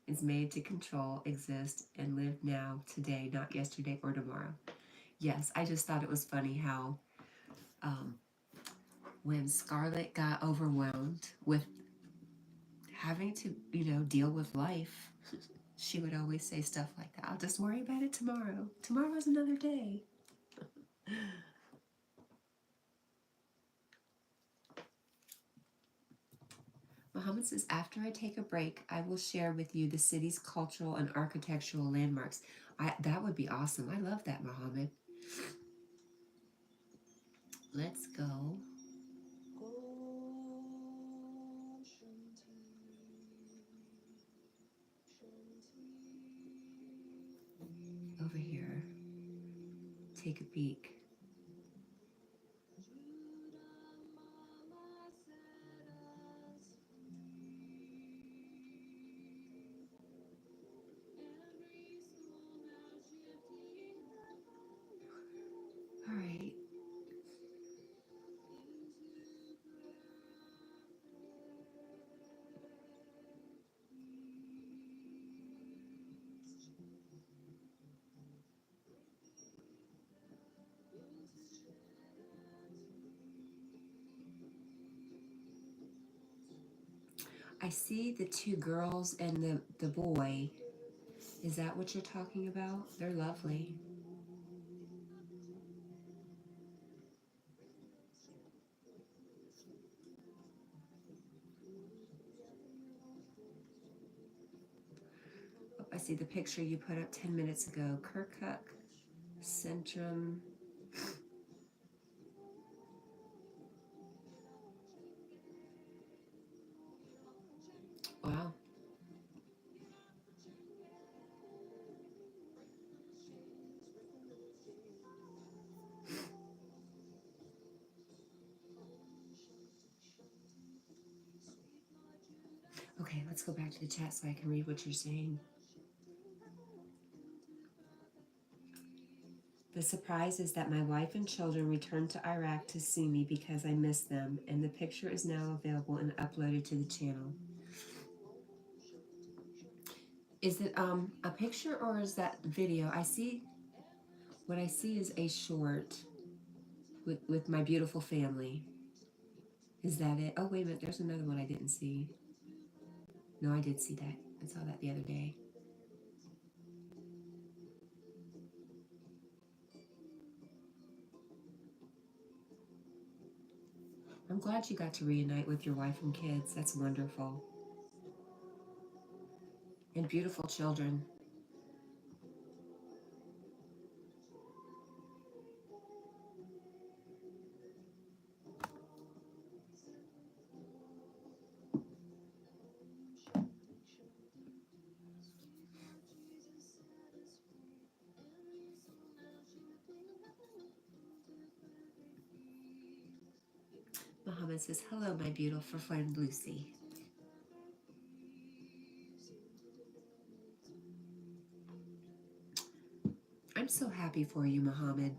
It's made to control, exist, and live now, today, not yesterday or tomorrow. Yes, I just thought it was funny how when Scarlett got overwhelmed with having to, deal with life, she would always say stuff like that. I'll just worry about it tomorrow. Tomorrow's another day. Muhammad says, after I take a break, I will share with you the city's cultural and architectural landmarks. That would be awesome. I love that, Muhammad. Let's go. Over here. Take a peek. All right. I see the two girls and the boy. Is that what you're talking about? They're lovely. see the picture you put up 10 minutes ago. Kirkuk, Centrum. Wow. Okay, let's go back to the chat so I can read what you're saying. The surprise is that my wife and children returned to Iraq to see me because I missed them, and the picture is now available and uploaded to the channel. Is it a picture or is that video? I see, what I see is a short with my beautiful family. Is that it? Oh, wait a minute, there's another one I didn't see. No, I did see that. I saw that the other day. I'm glad you got to reunite with your wife and kids. That's wonderful. And beautiful children. Muhammad says, hello, my beautiful friend Lucy. I'm so happy for you, Muhammad.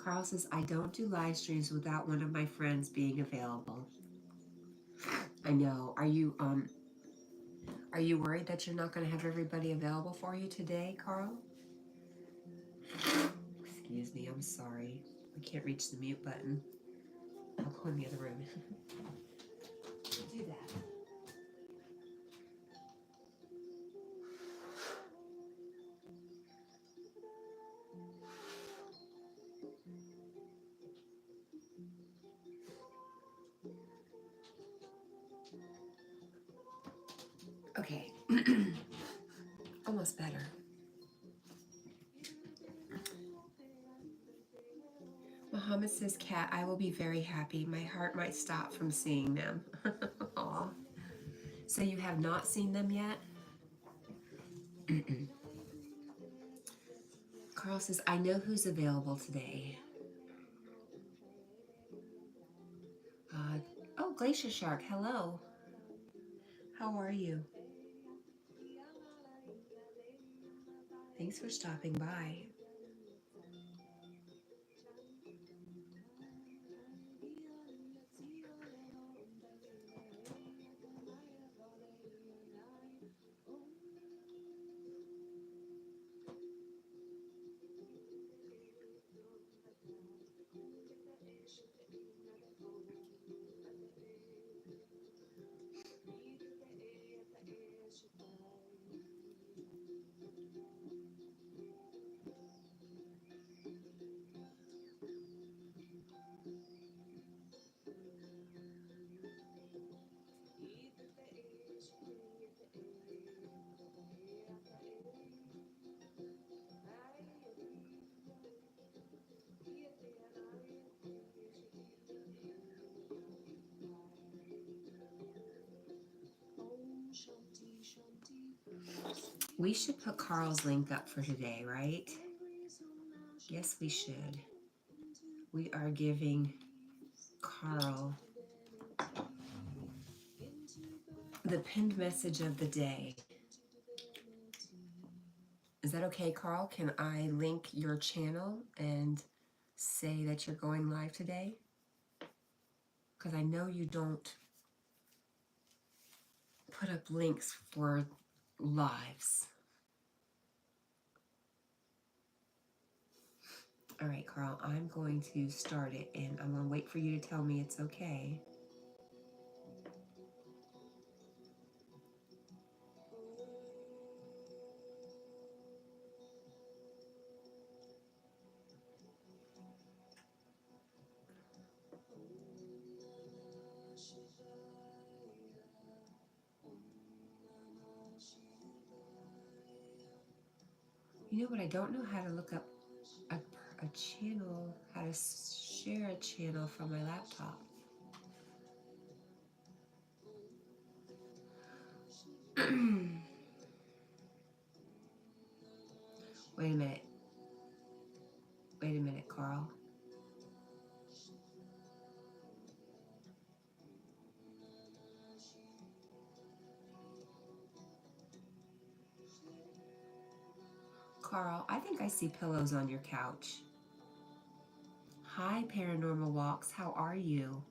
Carl says, I don't do live streams without one of my friends being available. I know. Are you worried that you're not going to have everybody available for you today, Carl? Excuse me, I'm sorry. I can't reach the mute button. I'll go in the other room. Do that. Okay. Almost better. Muhammad says, Cat, I will be very happy. My heart might stop from seeing them. Aw. So you have not seen them yet? Carl says, I know who's available today. Oh, Glacier Shark, hello. How are you? Thanks for stopping by. We should put Carl's link up for today, right? Yes, we should. We are giving Carl the pinned message of the day. Is that okay, Carl? Can I link your channel and say that you're going live today? Because I know you don't put up links for lives. All right, Carl, I'm going to start it, and I'm going to wait for you to tell me it's okay. You know what? I don't know how to look up a channel, how to share a channel from my laptop. Wait a minute. Wait a minute, Carl. Carl, I think I see pillows on your couch. Hi, Paranormal Walks. How are you?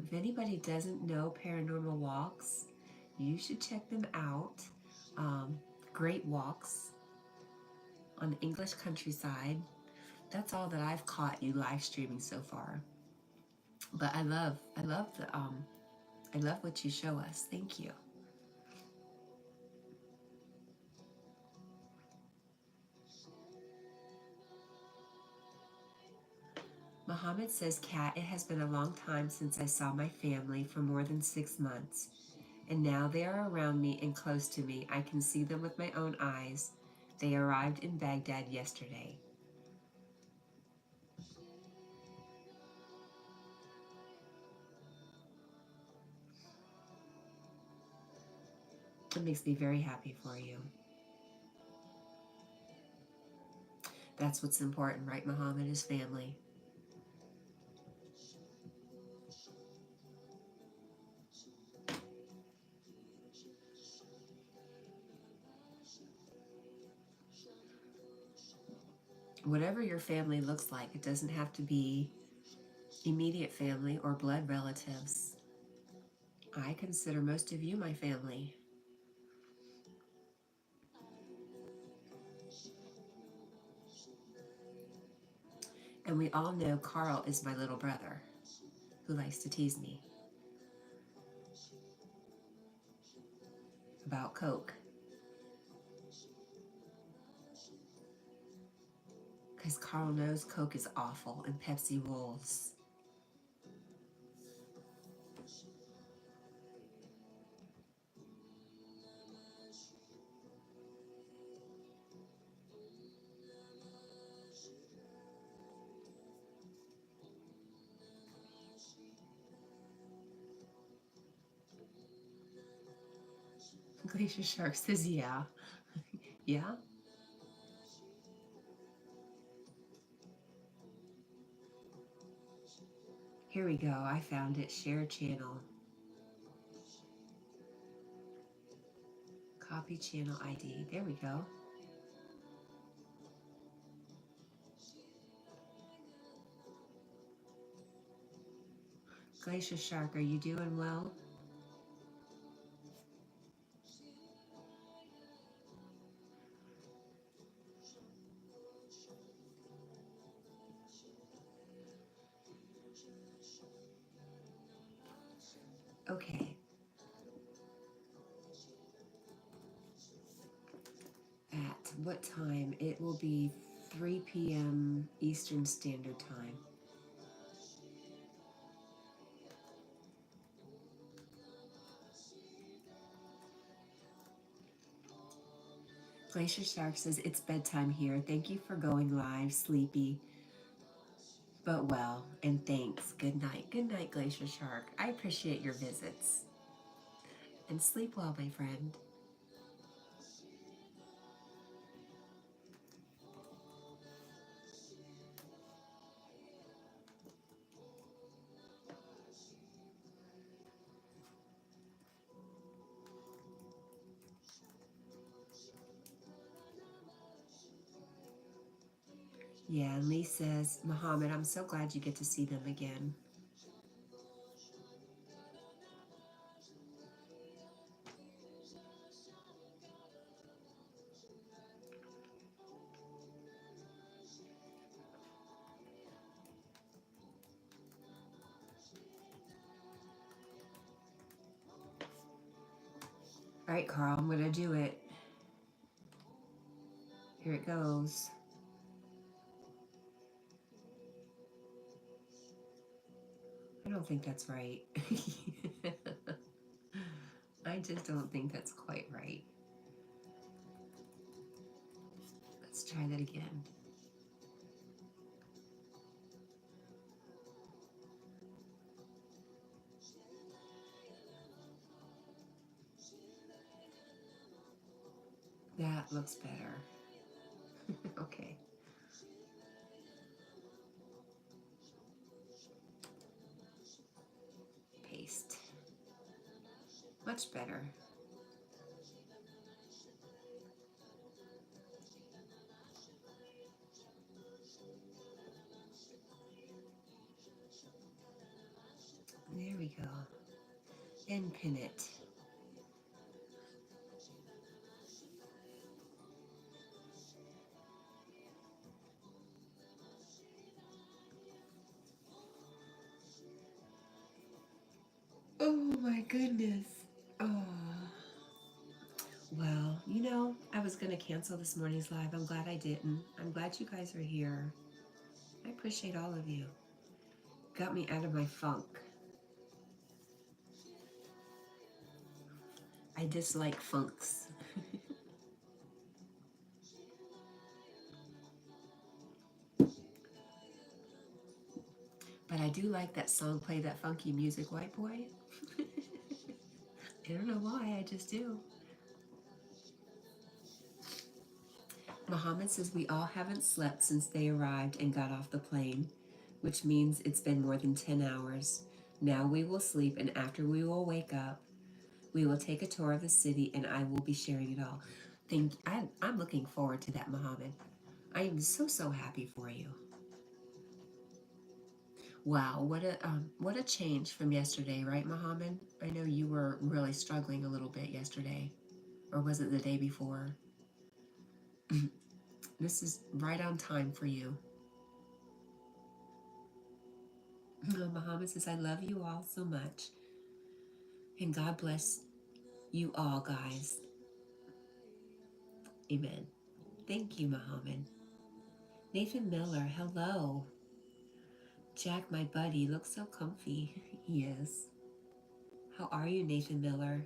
If anybody doesn't know Paranormal Walks, you should check them out. Great walks on the English countryside. That's all that I've caught you live streaming so far. But I love what you show us. Thank you. Muhammad says, Kat, it has been a long time since I saw my family for more than 6 months. And now they are around me and close to me. I can see them with my own eyes. They arrived in Baghdad yesterday. It makes me very happy for you. That's what's important, right, Muhammad? Is family. Whatever your family looks like, it doesn't have to be immediate family or blood relatives. I consider most of you my family. And we all know Carl is my little brother who likes to tease me about Coke. Because Carl knows Coke is awful and Pepsi rules. Glacier Shark says, yeah. Yeah? Here we go. I found it. Share channel. Copy channel ID. There we go. Glacier Shark, are you doing well? Okay. At what time? It will be 3 p.m. Eastern Standard Time. Glacier Shark says, it's bedtime here. Thank you for going live, sleepy, but well, and thanks. Good night. Good night, Glacier Shark. I appreciate your visits. And sleep well, my friend. Yeah, and Lee says, Muhammad, I'm so glad you get to see them again. All right, Carl, I'm going to do it. Here it goes. I don't think that's right. I just don't think that's quite right. Let's try that again. That looks better. Okay. Paste. Much better. There we go. And pin it. Oh my goodness. Oh. Well, you know, I was going to cancel this morning's live. I'm glad I didn't. I'm glad you guys are here. I appreciate all of you. Got me out of my funk. I dislike funks. But I do like that song, Play That Funky Music, White Boy. I don't know why, I just do. Muhammad says we all haven't slept since they arrived and got off the plane, which means it's been more than 10 hours. Now we will sleep, and after we will wake up, we will take a tour of the city, and I will be sharing it all. I'm looking forward to that, Muhammad. I am so happy for you. Wow, what a change from yesterday, right, Muhammad? I know you were really struggling a little bit yesterday, or was it the day before? This is right on time for you. Muhammad says, I love you all so much. And God bless you all, guys. Amen. Thank you, Muhammad. Nathan Miller, hello. Jack, my buddy, looks so comfy. He is. How are you, Nathan Miller?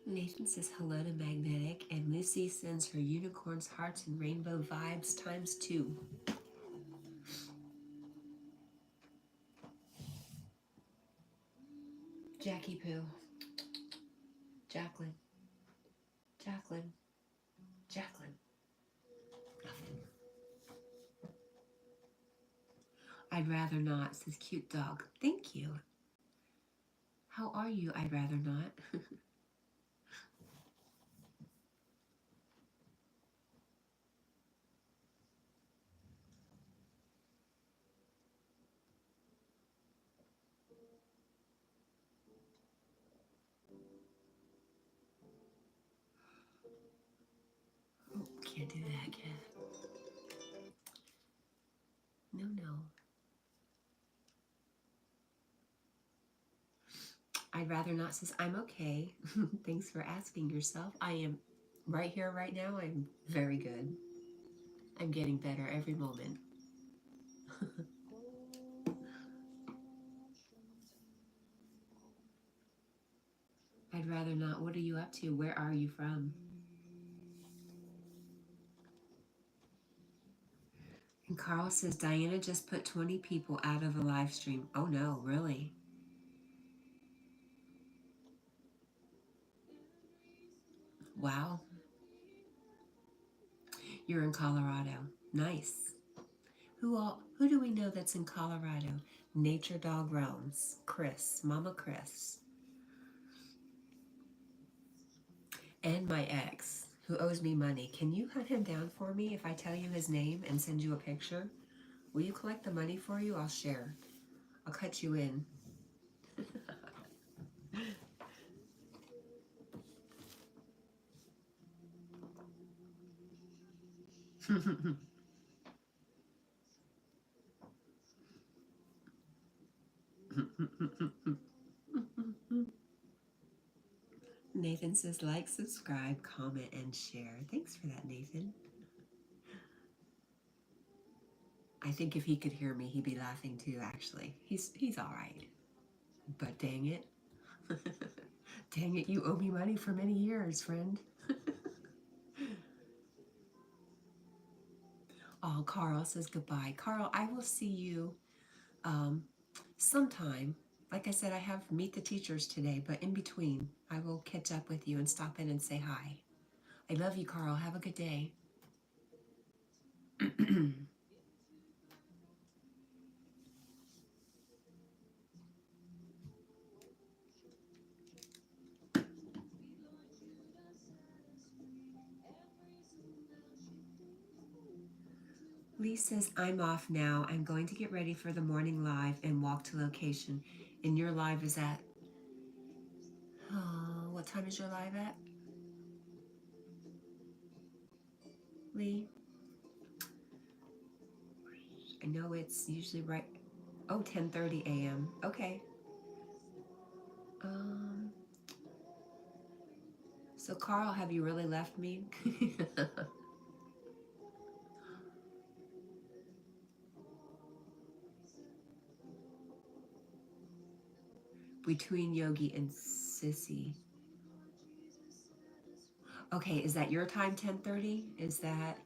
Nathan says hello to Magnetic, and Lucy sends her unicorns, hearts, and rainbow vibes ×2. Jackie Poo. Jacqueline. Jacqueline. Jacqueline. Nothing. I'd rather not, says cute dog. Thank you. How are you? I'd rather not. Oh, can't do that, Kev. No. I'd rather not says, I'm okay. Thanks for asking yourself. I am right here, right now. I'm very good. I'm getting better every moment. I'd rather not. What are you up to? Where are you from? And Carl says, Diana just put 20 people out of the live stream. Oh no, really? Wow. You're in Colorado. Nice. Who do we know that's in Colorado? Nature Dog Roams. Chris. Mama Chris. And my ex, who owes me money. Can you hunt him down for me if I tell you his name and send you a picture? Will you collect the money for you? I'll share. I'll cut you in. Nathan says like, subscribe, comment, and share. Thanks for that, Nathan. I think if he could hear me, he'd be laughing too, actually. He's all right. But dang it. Dang it, you owe me money for many years, friend. Oh, Carl says goodbye. Carl, I will see you sometime. Like I said, I have Meet the Teachers today, but in between, I will catch up with you and stop in and say hi. I love you, Carl. Have a good day. Lee says, I'm off now. I'm going to get ready for the morning live and walk to location. And your live is at, what time is your live at? Lee? I know it's usually right. Oh, 10:30 a.m. Okay. So Carl, have you really left me? Between Yogi and Sissy. Okay, is that your time, 10:30? Is that?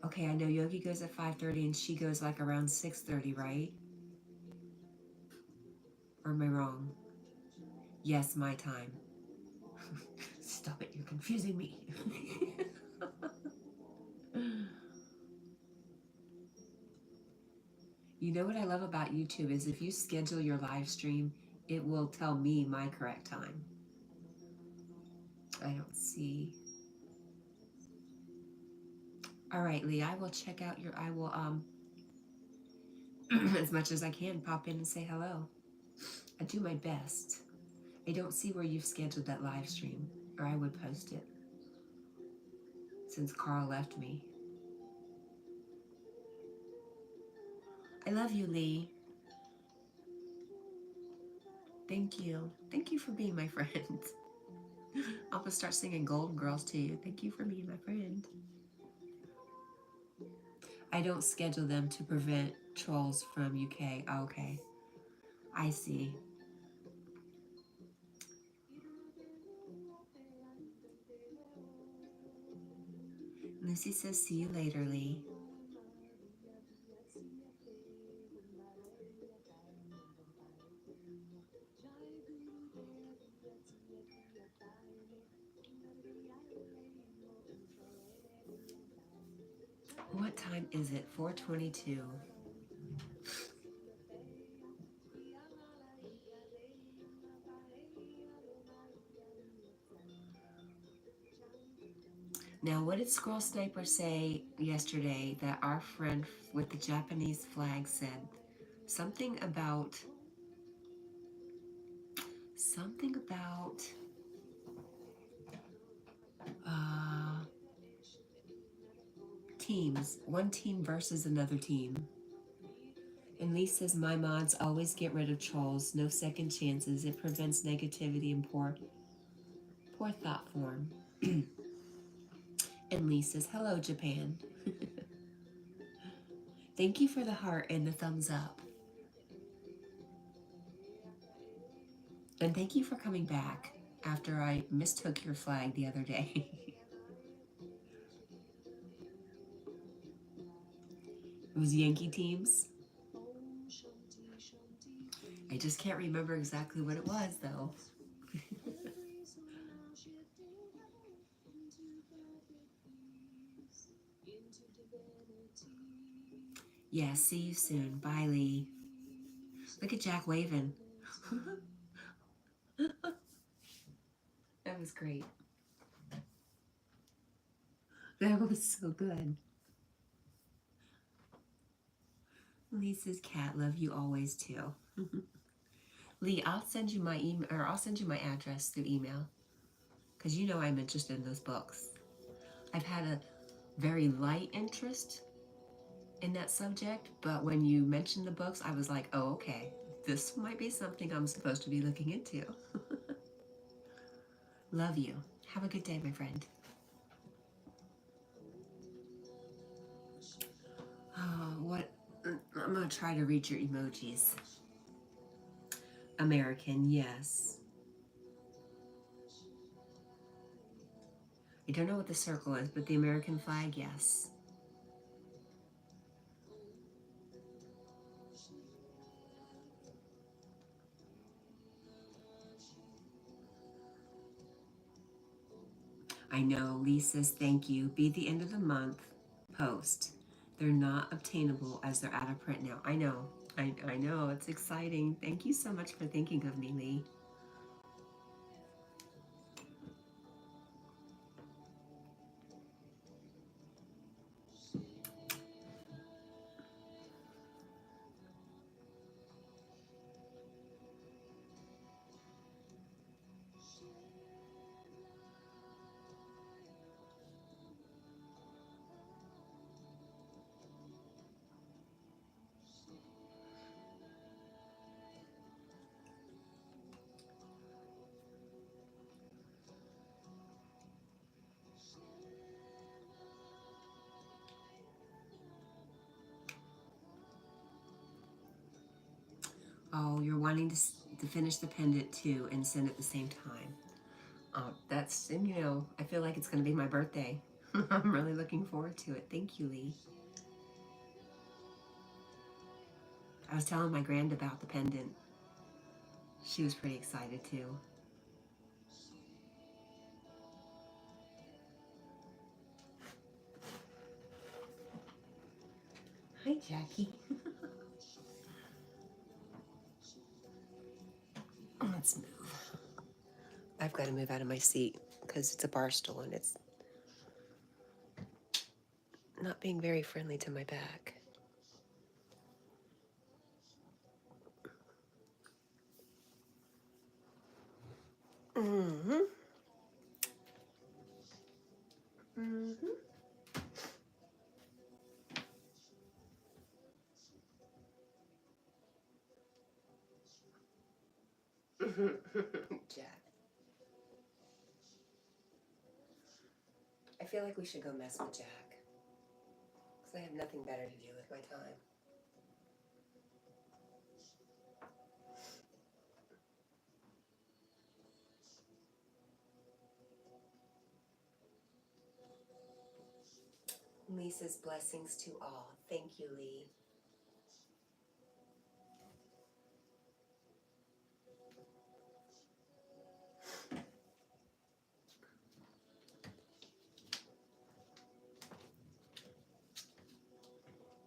Okay, I know Yogi goes at 5:30 and she goes like around 6:30, right? Or am I wrong? Yes, my time. Stop it, you're confusing me. You know what I love about YouTube is if you schedule your live stream, it will tell me my correct time. I don't see. All right, Lee, I will check out your, I will, as much as I can, pop in and say hello. I do my best. I don't see where you've scheduled that live stream, or I would post it, since Carl left me. I love you, Lee. Thank you. Thank you for being my friend. I'll just start singing Golden Girls to you. Thank you for being my friend. I don't schedule them to prevent trolls from UK. Oh, okay. I see. Lucy says, see you later, Lee. What time is it? 4:22. Now, what did Scroll Sniper say yesterday that our friend with the Japanese flag said? Something about teams. One team versus another team. And Lee says, my mods always get rid of trolls. No second chances. It prevents negativity and poor thought form. And Lee says, hello, Japan. Thank you for the heart and the thumbs up. And thank you for coming back after I mistook your flag the other day. It was Yankee teams. I just can't remember exactly what it was, though. Yeah, see you soon. Bye, Lee. Look at Jack waving. That was great. That was so good. Lisa's cat, love you always too. Lee, I'll send you my email, or I'll send you my address through email, because you know I'm interested in those books. I've had a very light interest in that subject, but when you mentioned the books, I was like, oh, okay, this might be something I'm supposed to be looking into. Love you. Have a good day, my friend. Oh, what? I'm gonna try to read your emojis. American, yes. I don't know what the circle is, but the American flag, yes. I know, Lee says thank you. Be the end of the month post. They're not obtainable as they're out of print now. I know. I know. It's exciting. Thank you so much for thinking of me, Lee. Oh, you're wanting to finish the pendant too and send at the same time. That's, and you know, I feel like it's going to be my birthday. I'm really looking forward to it. Thank you, Lee. I was telling my grand about the pendant. She was pretty excited too. Hi, Jackie. Let's move. I've got to move out of my seat because it's a bar stool and it's not being very friendly to my back. Mm-hmm. Mm-hmm. Jack. I feel like we should go mess with Jack. Because I have nothing better to do with my time. Lisa's blessings to all. Thank you, Lee.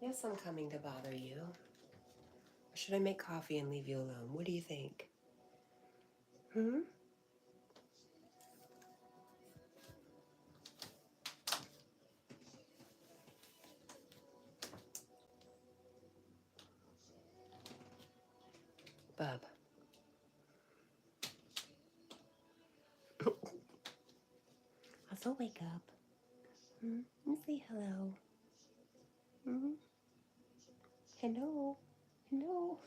Yes, I'm coming to bother you. Or should I make coffee and leave you alone? What do you think? Hmm? Bub. Also wake up. Hmm? And say hello. Hmm? Hello. Hello.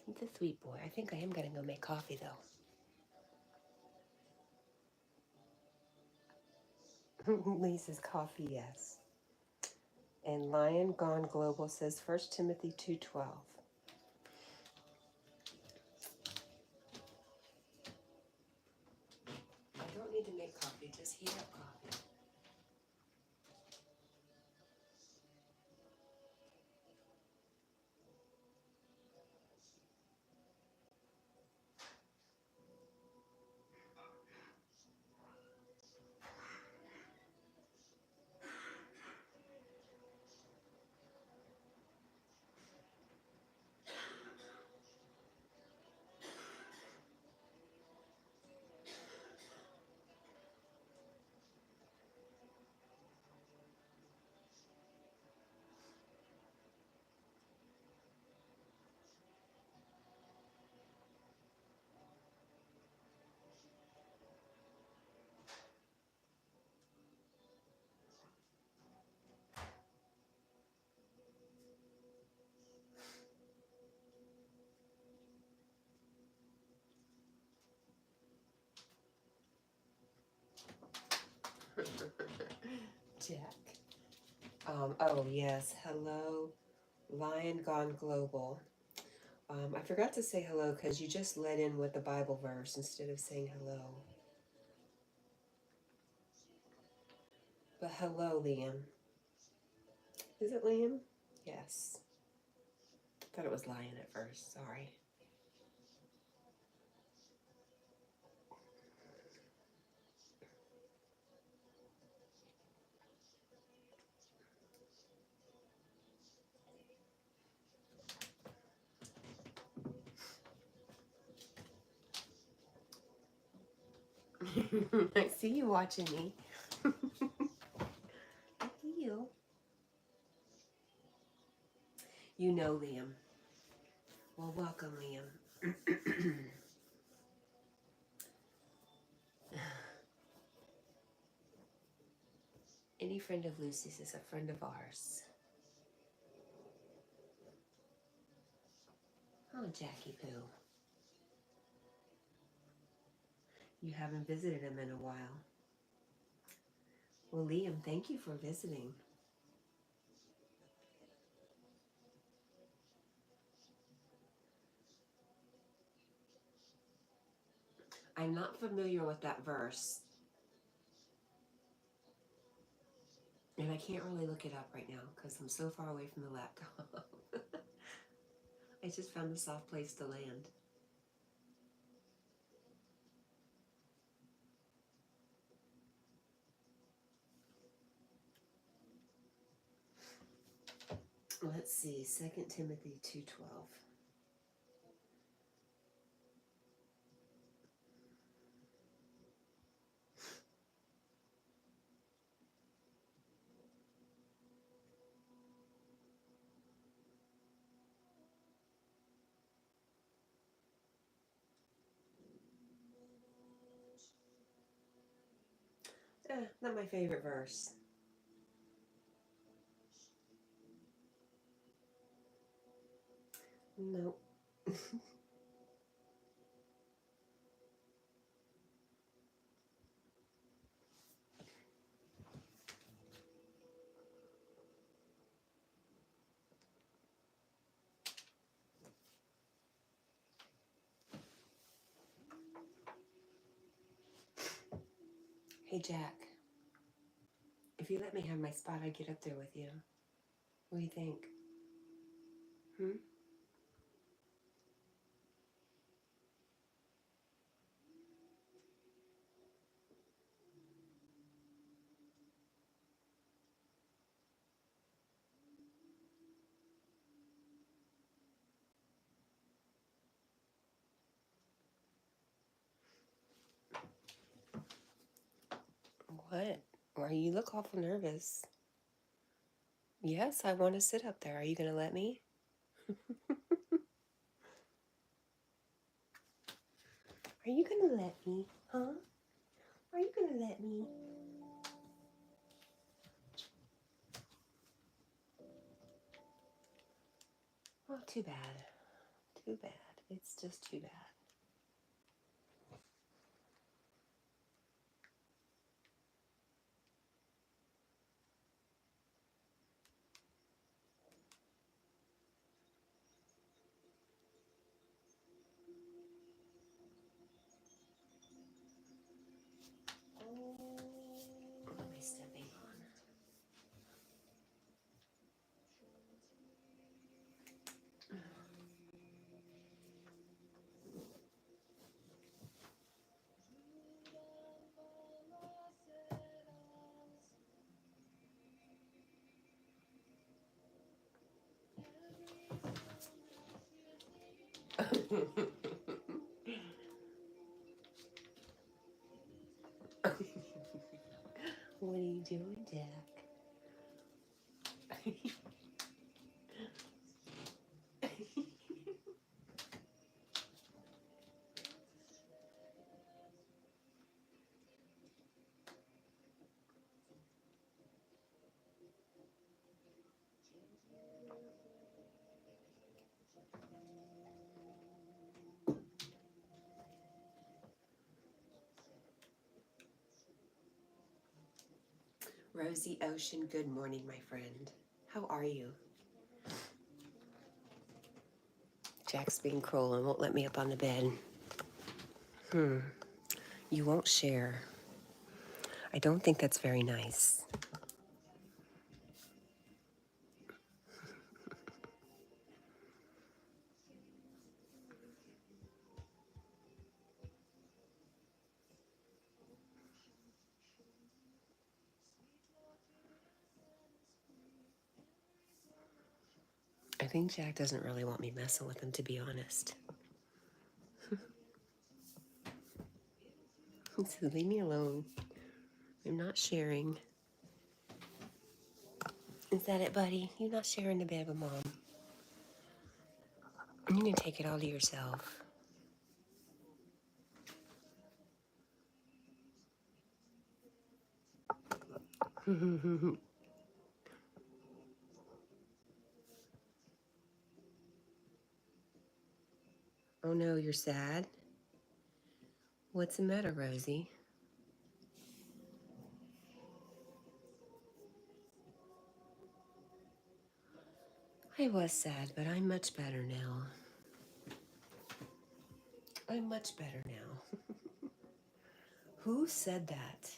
He's a sweet boy. I think I am going to go make coffee, though. Lisa's coffee, yes. And Lion Gone Global says 1 Timothy 2:12. I don't need to make coffee, just heat up coffee. Jack. Oh yes, hello, Lion Gone Global. I forgot to say hello because you just let in with the Bible verse instead of saying hello. But hello, Liam. Is it Liam? Yes. Thought it was Lion at first. Sorry. I see you watching me. I see you. You know Liam. Well, welcome, Liam. Any friend of Lucy's is a friend of ours. Oh, Jackie Poo. You haven't visited him in a while. Well, Liam, thank you for visiting. I'm not familiar with that verse, and I can't really look it up right now because I'm so far away from the laptop. I just found a soft place to land. Let's see, 2 Timothy 2:12. Not my favorite verse. Nope. Hey, Jack. If you let me have my spot, I'd get up there with you. What do you think? Hmm? What? Why you look awful nervous? Yes, I want to sit up there. Are you going to let me? Are you going to let me? Huh? Are you going to let me? Oh, too bad. Too bad. It's just too bad. What am I stepping on? What are you doing, Jack? Rosie Ocean, good morning, my friend. How are you? Jack's being cruel and won't let me up on the bed. You won't share. I don't think that's very nice. I think Jack doesn't really want me messing with him, to be honest. He said, leave me alone. I'm not sharing. Is that it, buddy? You're not sharing the bed with Mom. You can take it all to yourself. Oh no, you're sad? What's the matter, Rosie? I was sad, but I'm much better now. I'm much better now. Who said that?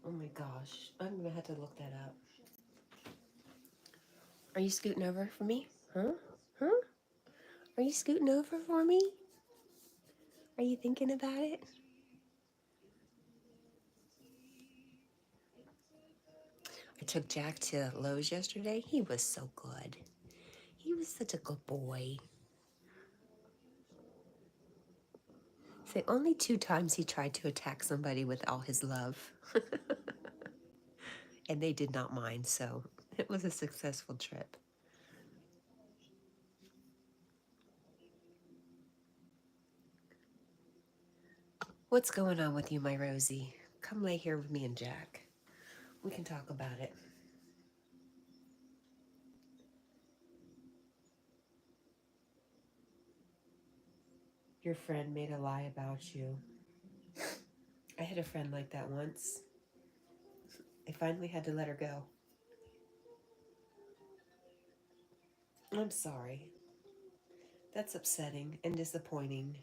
Oh my gosh, I'm gonna have to look that up. Are you scooting over for me? Huh? Huh? Are you scooting over for me? Are you thinking about it? I took Jack to Lowe's yesterday. He was so good. He was such a good boy. Say only 2 times he tried to attack somebody with all his love. And they did not mind, so it was a successful trip. What's going on with you, my Rosie? Come lay here with me and Jack. We can talk about it. Your friend made a lie about you. I had a friend like that once. I finally had to let her go. I'm sorry. That's upsetting and disappointing.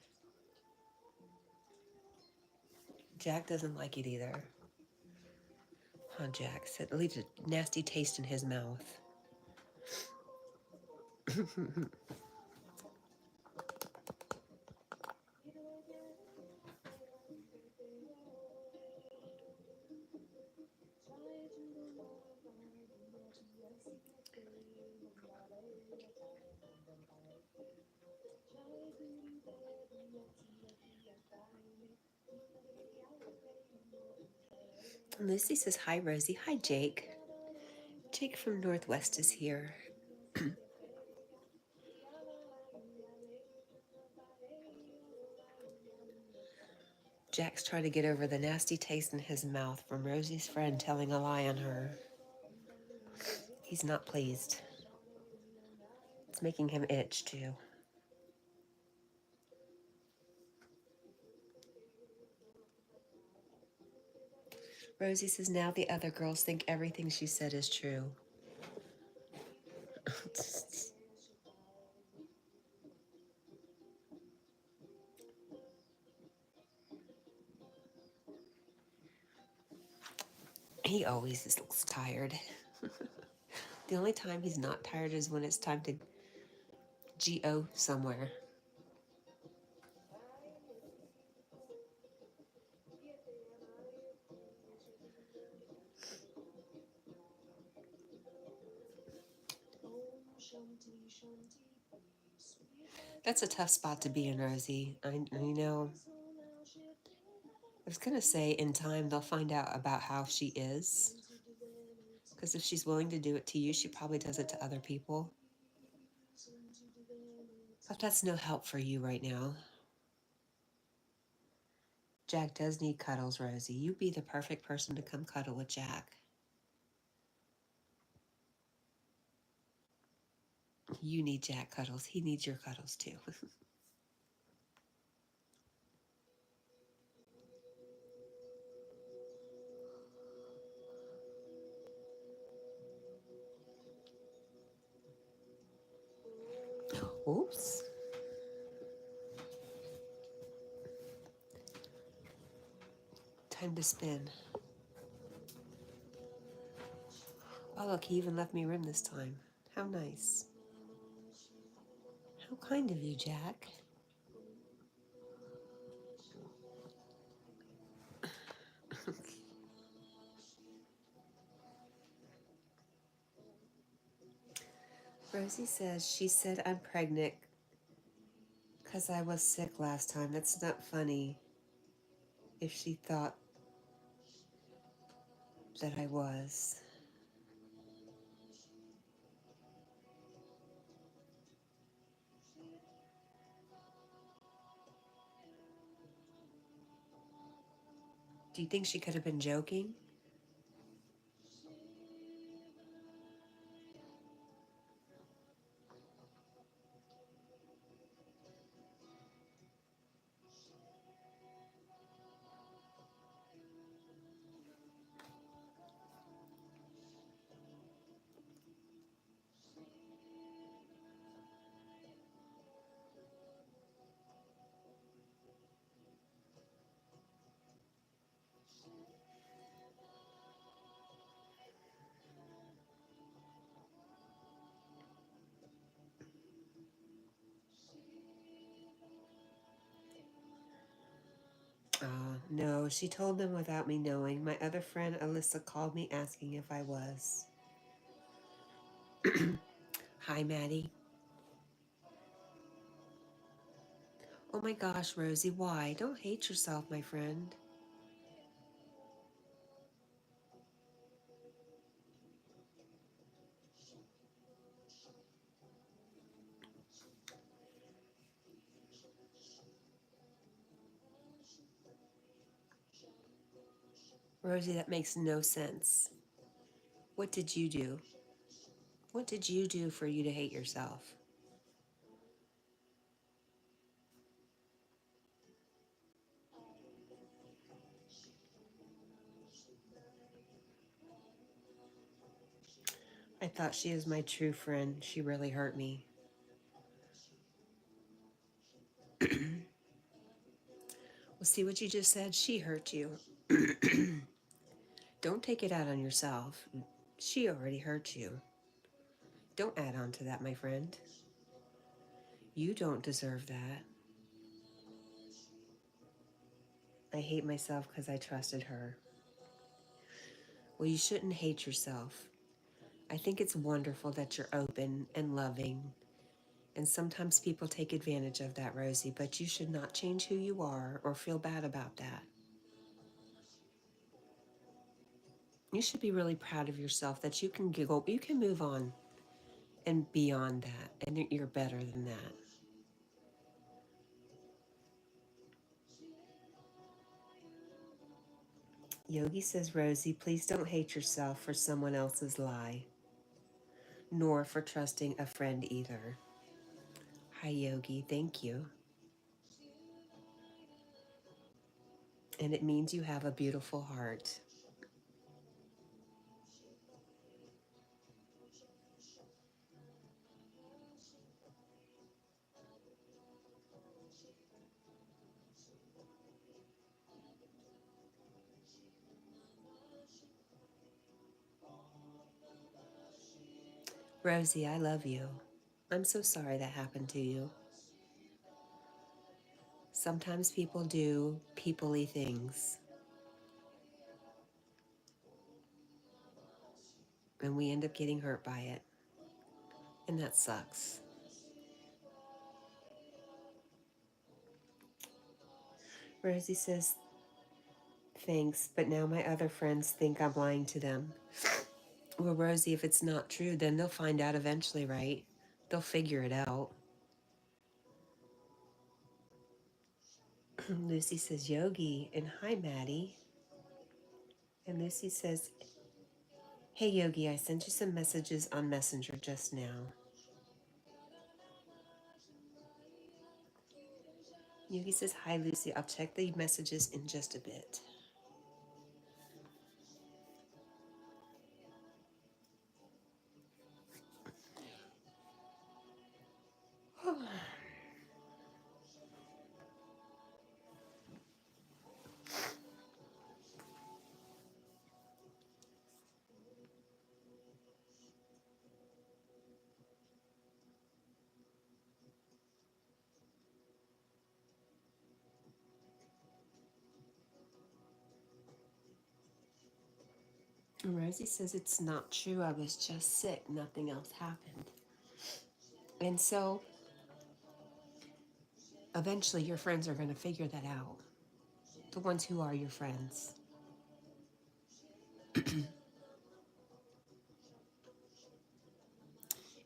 Jack doesn't like it either. Huh, Jack? It leaves a nasty taste in his mouth. Lucy says, hi, Rosie. Hi, Jake. Jake from Northwest is here. Jack's trying to get over the nasty taste in his mouth from Rosie's friend telling a lie on her. He's not pleased. It's making him itch, too. Rosie says, now the other girls think everything she said is true. He always looks tired. The only time he's not tired is when it's time to G.O. somewhere. That's a tough spot to be in, Rosie. I was going to say in time they'll find out about how she is. Because if she's willing to do it to you, she probably does it to other people. But that's no help for you right now. Jack does need cuddles, Rosie. You'd be the perfect person to come cuddle with Jack. You need Jack cuddles. He needs your cuddles too. Oops. Time to spin. Oh, look, he even left me room this time. How nice. How kind of you, Jack. Rosie says she said I'm pregnant because I was sick last time. That's not funny if she thought that I was. Do you think she could have been joking? No, she told them without me knowing. My other friend Alyssa called me asking if I was. Hi, Maddie. Oh my gosh, Rosie, why? Don't hate yourself, my friend. Rosie, that makes no sense. What did you do? What did you do for you to hate yourself? I thought she was my true friend. She really hurt me. Well, see what you just said? She hurt you. Don't take it out on yourself. She already hurt you. Don't add on to that, my friend. You don't deserve that. I hate myself because I trusted her. Well, you shouldn't hate yourself. I think it's wonderful that you're open and loving. And sometimes people take advantage of that, Rosie, but you should not change who you are or feel bad about that. You should be really proud of yourself that you can giggle, you can move on and beyond that, and you're better than that. Yogi says, Rosie, please don't hate yourself for someone else's lie, nor for trusting a friend either. Hi, Yogi, thank you. And it means you have a beautiful heart. Rosie, I love you. I'm so sorry that happened to you. Sometimes people do people-y things, and we end up getting hurt by it. And that sucks. Rosie says, thanks, but now my other friends think I'm lying to them. Well, Rosie, if it's not true, then they'll find out eventually, right? They'll figure it out. Lucy says, Yogi, and hi, Maddie. And Lucy says, hey, Yogi, I sent you some messages on Messenger just now. Yogi says, hi, Lucy, I'll check the messages in just a bit. Rosie says it's not true. I was just sick. Nothing else happened. And so eventually your friends are going to figure that out. The ones who are your friends.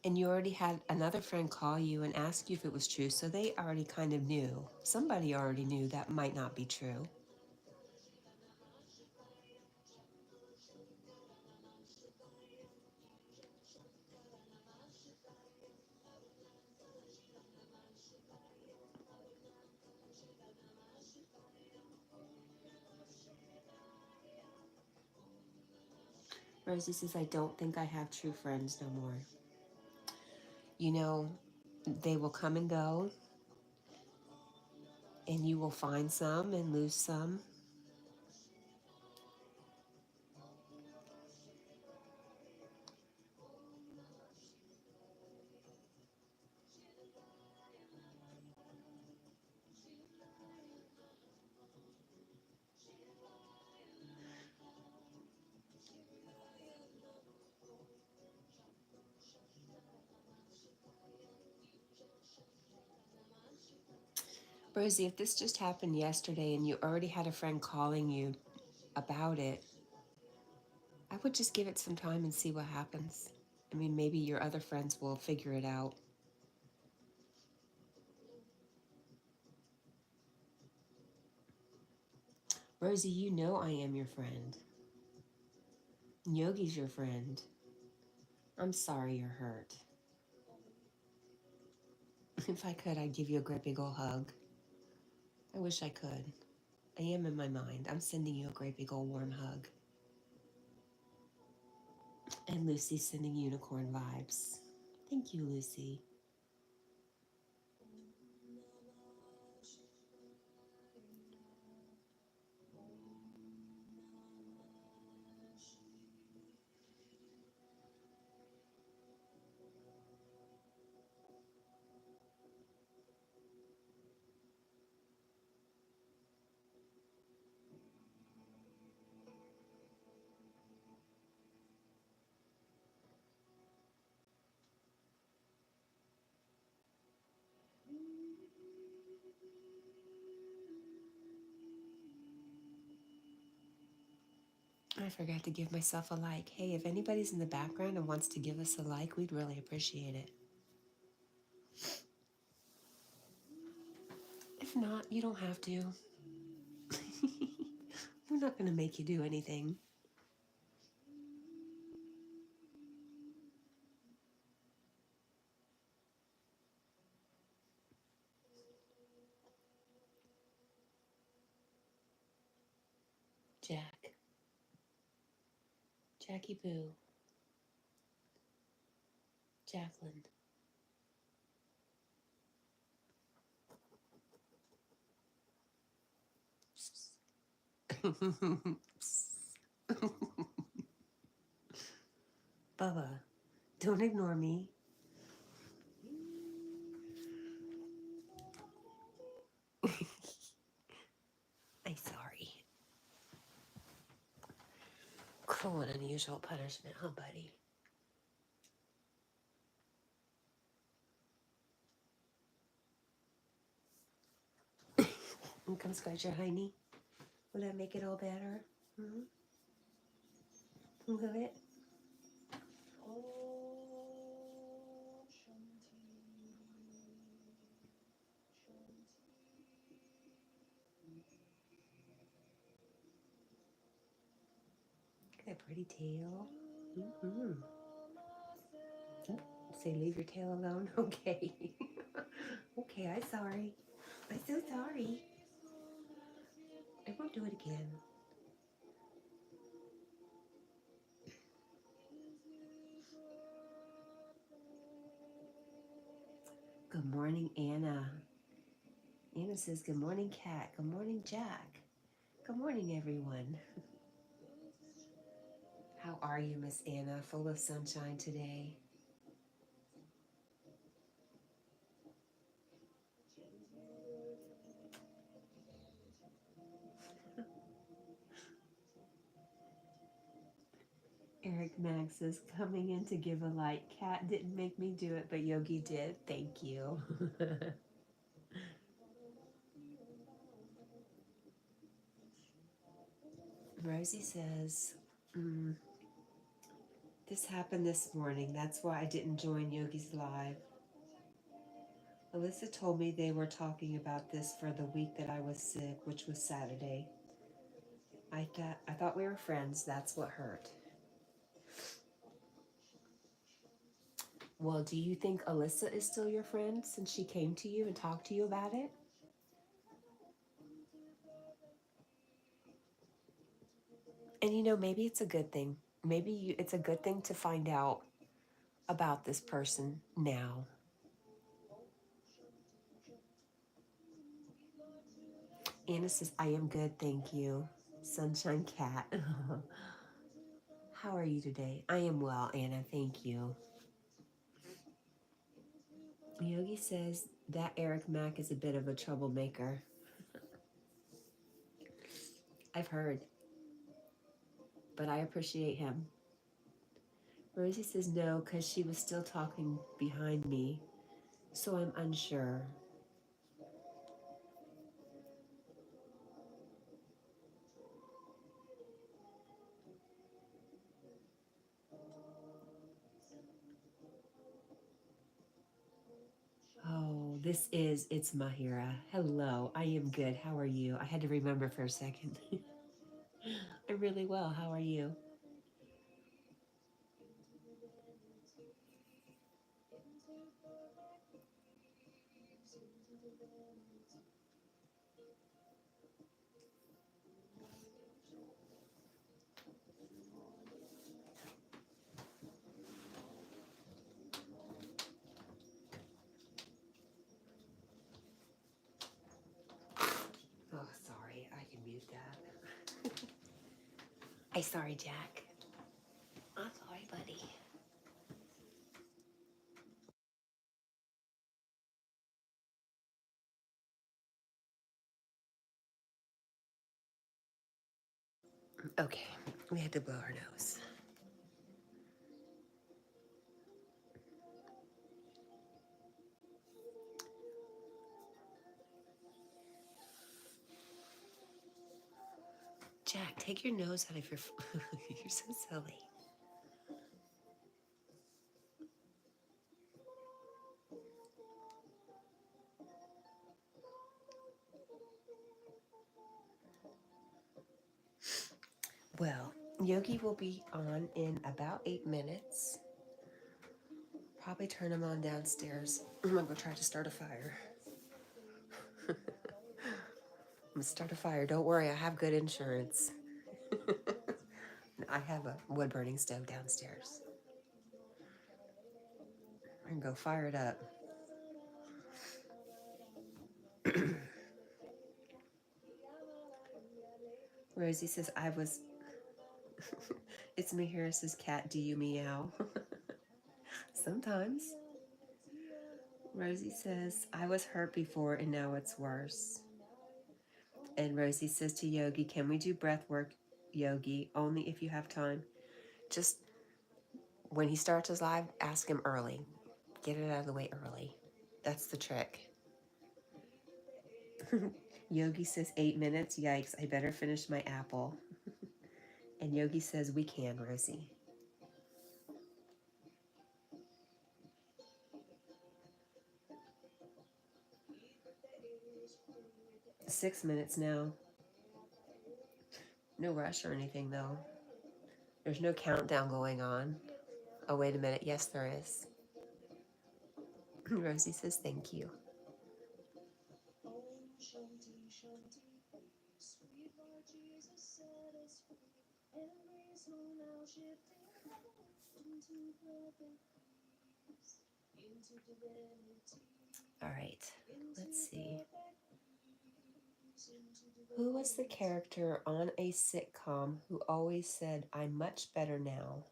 And you already had another friend call you and ask you if it was true. So they already kind of knew. Somebody already knew that might not be true. Rosie says, I don't think I have true friends no more. You know, they will come and go, and you will find some and lose some. Rosie, if this just happened yesterday and you already had a friend calling you about it, I would just give it some time and see what happens. I mean, maybe your other friends will figure it out. Rosie, you know I am your friend. Yogi's your friend. I'm sorry you're hurt. If I could, I'd give you a great big old hug. I wish I could. I am in my mind. I'm sending you a great big old warm hug. And Lucy's sending unicorn vibes. Thank you, Lucy. I forgot to give myself a like. Hey, if anybody's in the background and wants to give us a like, we'd really appreciate it. If not, you don't have to. We're not going to make you do anything. Jack. Jackie Boo. Jacqueline. Bubba, don't ignore me. I'm sorry. Cruel and unusual punishment, huh, buddy? Come scratch your hiney. Will that make it all better? Mm-hmm. Will it? That pretty tail. Mm-hmm. Say leave your tail alone? Okay. Okay, I'm sorry. I'm so sorry. I won't do it again. Good morning, Anna. Anna says, good morning, Cat. Good morning, Jack. Good morning, everyone. How are you, Miss Anna? Full of sunshine today. Eric Max is coming in to give a light. Cat didn't make me do it, but Yogi did. Thank you. Rosie says, this happened this morning. That's why I didn't join Yogi's live. Alyssa told me they were talking about this for the week that I was sick, which was Saturday. I thought we were friends. That's what hurt. Well, do you think Alyssa is still your friend since she came to you and talked to you about it? And you know, maybe it's a good thing. Maybe it's a good thing to find out about this person now. Anna says, I am good, thank you. Sunshine Cat. How are you today? I am well, Anna, thank you. Yogi says that Eric Mack is a bit of a troublemaker. I've heard, but I appreciate him. Rosie says no, because she was still talking behind me, so I'm unsure. Oh, it's Mahira. Hello, I am good. How are you? I had to remember for a second. I'm really well. How are you? Oh, sorry. I can mute that. I'm sorry, Jack. I'm sorry, buddy. Okay, we had to blow our nose. Jack, take your nose out of your... You're so silly. Well, Yogi will be on in about 8 minutes. Probably turn him on downstairs. I'm gonna go try to start a fire. I'm gonna start a fire. Don't worry, I have good insurance. I have a wood burning stove downstairs. I can go fire it up. Rosie says, I was... It's me here, says Cat, do you meow? Sometimes. Rosie says, I was hurt before and now it's worse. And Rosie says to Yogi, can we do breath work, Yogi? Only if you have time. Just when he starts his live, ask him early. Get it out of the way early. That's the trick. Yogi says 8 minutes. Yikes, I better finish my apple. And Yogi says, we can, Rosie. 6 minutes now. No rush or anything, though. There's no countdown going on. Oh, wait a minute. Yes, there is. Rosie says, thank you. Who was the character on a sitcom who always said, "I'm much better now"?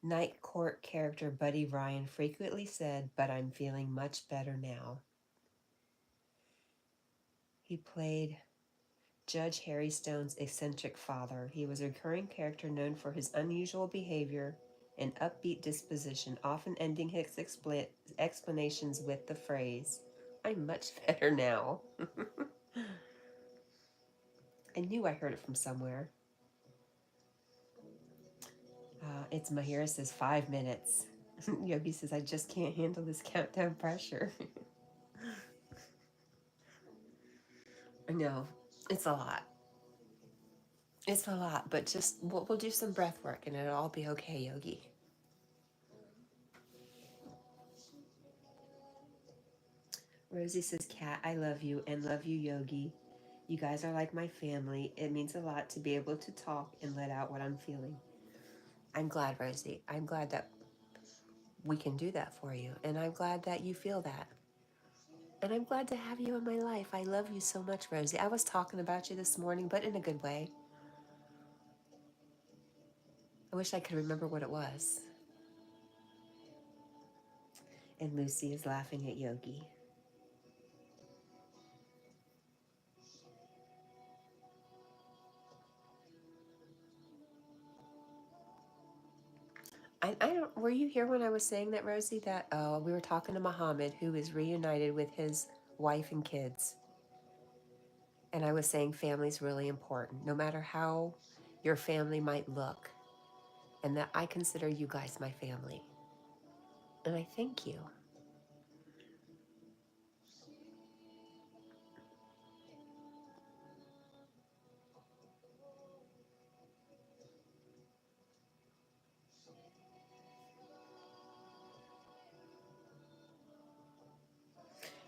Night Court character Buddy Ryan frequently said, "But I'm feeling much better now." He played Judge Harry Stone's eccentric father. He was a recurring character known for his unusual behavior and upbeat disposition, often ending his explanations with the phrase, "I'm much better now." I knew I heard it from somewhere. It's Mahira says 5 minutes. Yogi says, "I just can't handle this countdown pressure." I know, it's a lot. It's a lot, but just we'll do some breath work and it'll all be okay, Yogi. Rosie says, "Cat, I love you and love you, Yogi. You guys are like my family. It means a lot to be able to talk and let out what I'm feeling." I'm glad, Rosie. I'm glad that we can do that for you. And I'm glad that you feel that. And I'm glad to have you in my life. I love you so much, Rosie. I was talking about you this morning, but in a good way. I wish I could remember what it was. And Lucy is laughing at Yogi. I don't. Were you here when I was saying that, Rosie? That we were talking to Muhammad, who is reunited with his wife and kids, and I was saying family's really important, no matter how your family might look, and that I consider you guys my family, and I thank you.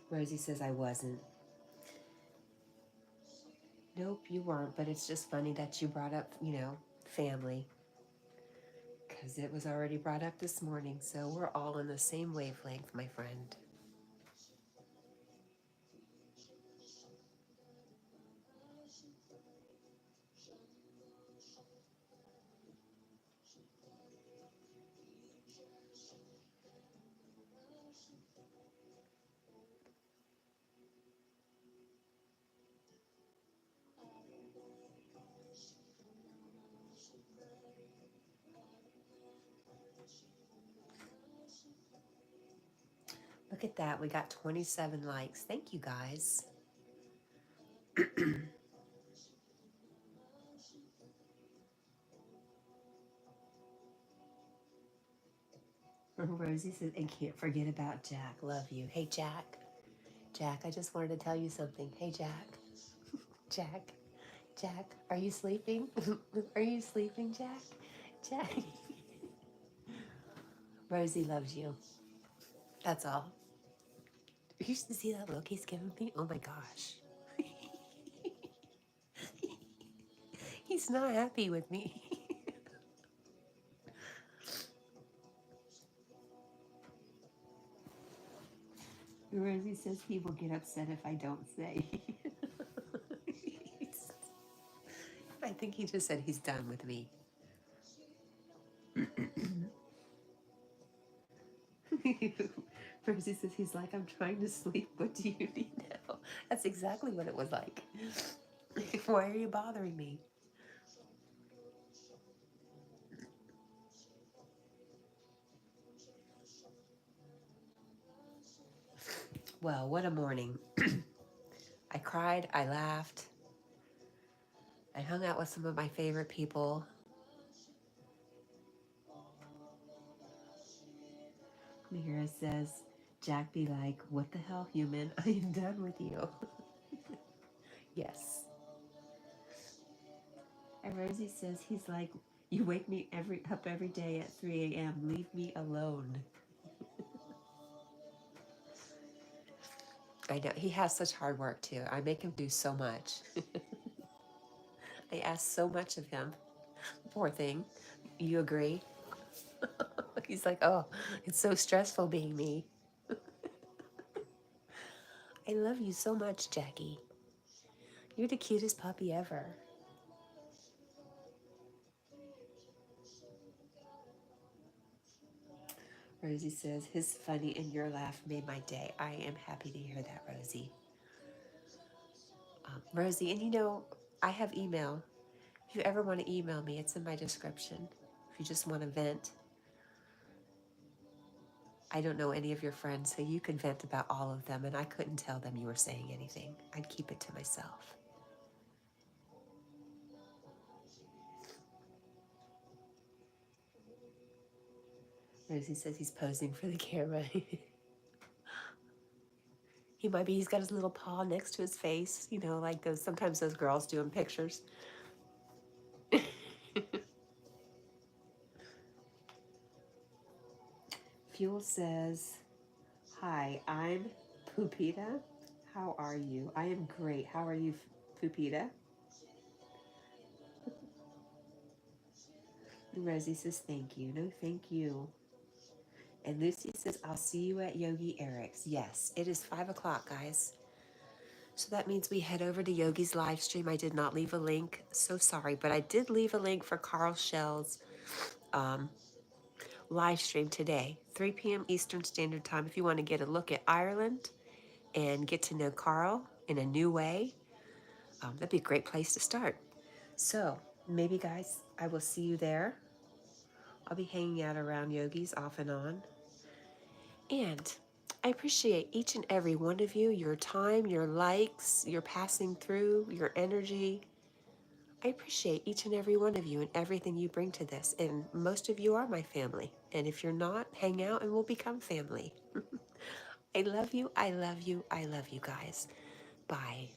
Rosie says I wasn't. Nope, you weren't. But it's just funny that you brought up, family, because it was already brought up this morning. So we're all in the same wavelength, my friend. Look at that. We got 27 likes. Thank you, guys. Rosie says, "And can't forget about Jack. Love you." Hey, Jack. Jack, I just wanted to tell you something. Hey, Jack. Jack. Jack, are you sleeping? Are you sleeping, Jack? Jack. Rosie loves you. That's all. You should see that look he's giving me. Oh my gosh. He's not happy with me. Rosie says he will get upset if I don't say. I think he just said he's done with me. Rosie says he's like, "I'm trying to sleep. What do you need now?" That's exactly what it was like. Why are you bothering me? Well, what a morning. I cried, I laughed, I hung out with some of my favorite people. Mira says, "Jack be like, 'What the hell, human? I am done with you.'" Yes. And Rosie says he's like, "You wake me up every day at 3 a.m. Leave me alone." I know. He has such hard work, too. I make him do so much. I ask so much of him. Poor thing. You agree? He's like, "Oh, it's so stressful being me." I love you so much, Jackie. You're the cutest puppy ever. Rosie says, his funny and your laugh made my day. I am happy to hear that, Rosie. Rosie, and you know, I have email. If you ever want to email me, it's in my description. If you just want to vent, I don't know any of your friends, so you could vent about all of them, and I couldn't tell them you were saying anything. I'd keep it to myself. Rosie says he's posing for the camera. He might be, he's got his little paw next to his face, you know, like those, sometimes those girls do in pictures. Fuel says, hi, I'm Pupita. How are you? I am great. How are you, Pupita? Rosie says, thank you. No, thank you. And Lucy says, I'll see you at Yogi Eric's. Yes, it is 5 o'clock, guys. So that means we head over to Yogi's live stream. I did not leave a link. So sorry, but I did leave a link for Carl Shell's live stream today, 3 p.m. Eastern Standard Time. If you want to get a look at Ireland and get to know Carl in a new way, that'd be a great place to start. So maybe, guys, I will see you there. I'll be hanging out around Yogi's off and on. And I appreciate each and every one of you, your time, your likes, your passing through, your energy. I appreciate each and every one of you and everything you bring to this. And most of you are my family. And if you're not, hang out and we'll become family. I love you. I love you. I love you guys. Bye.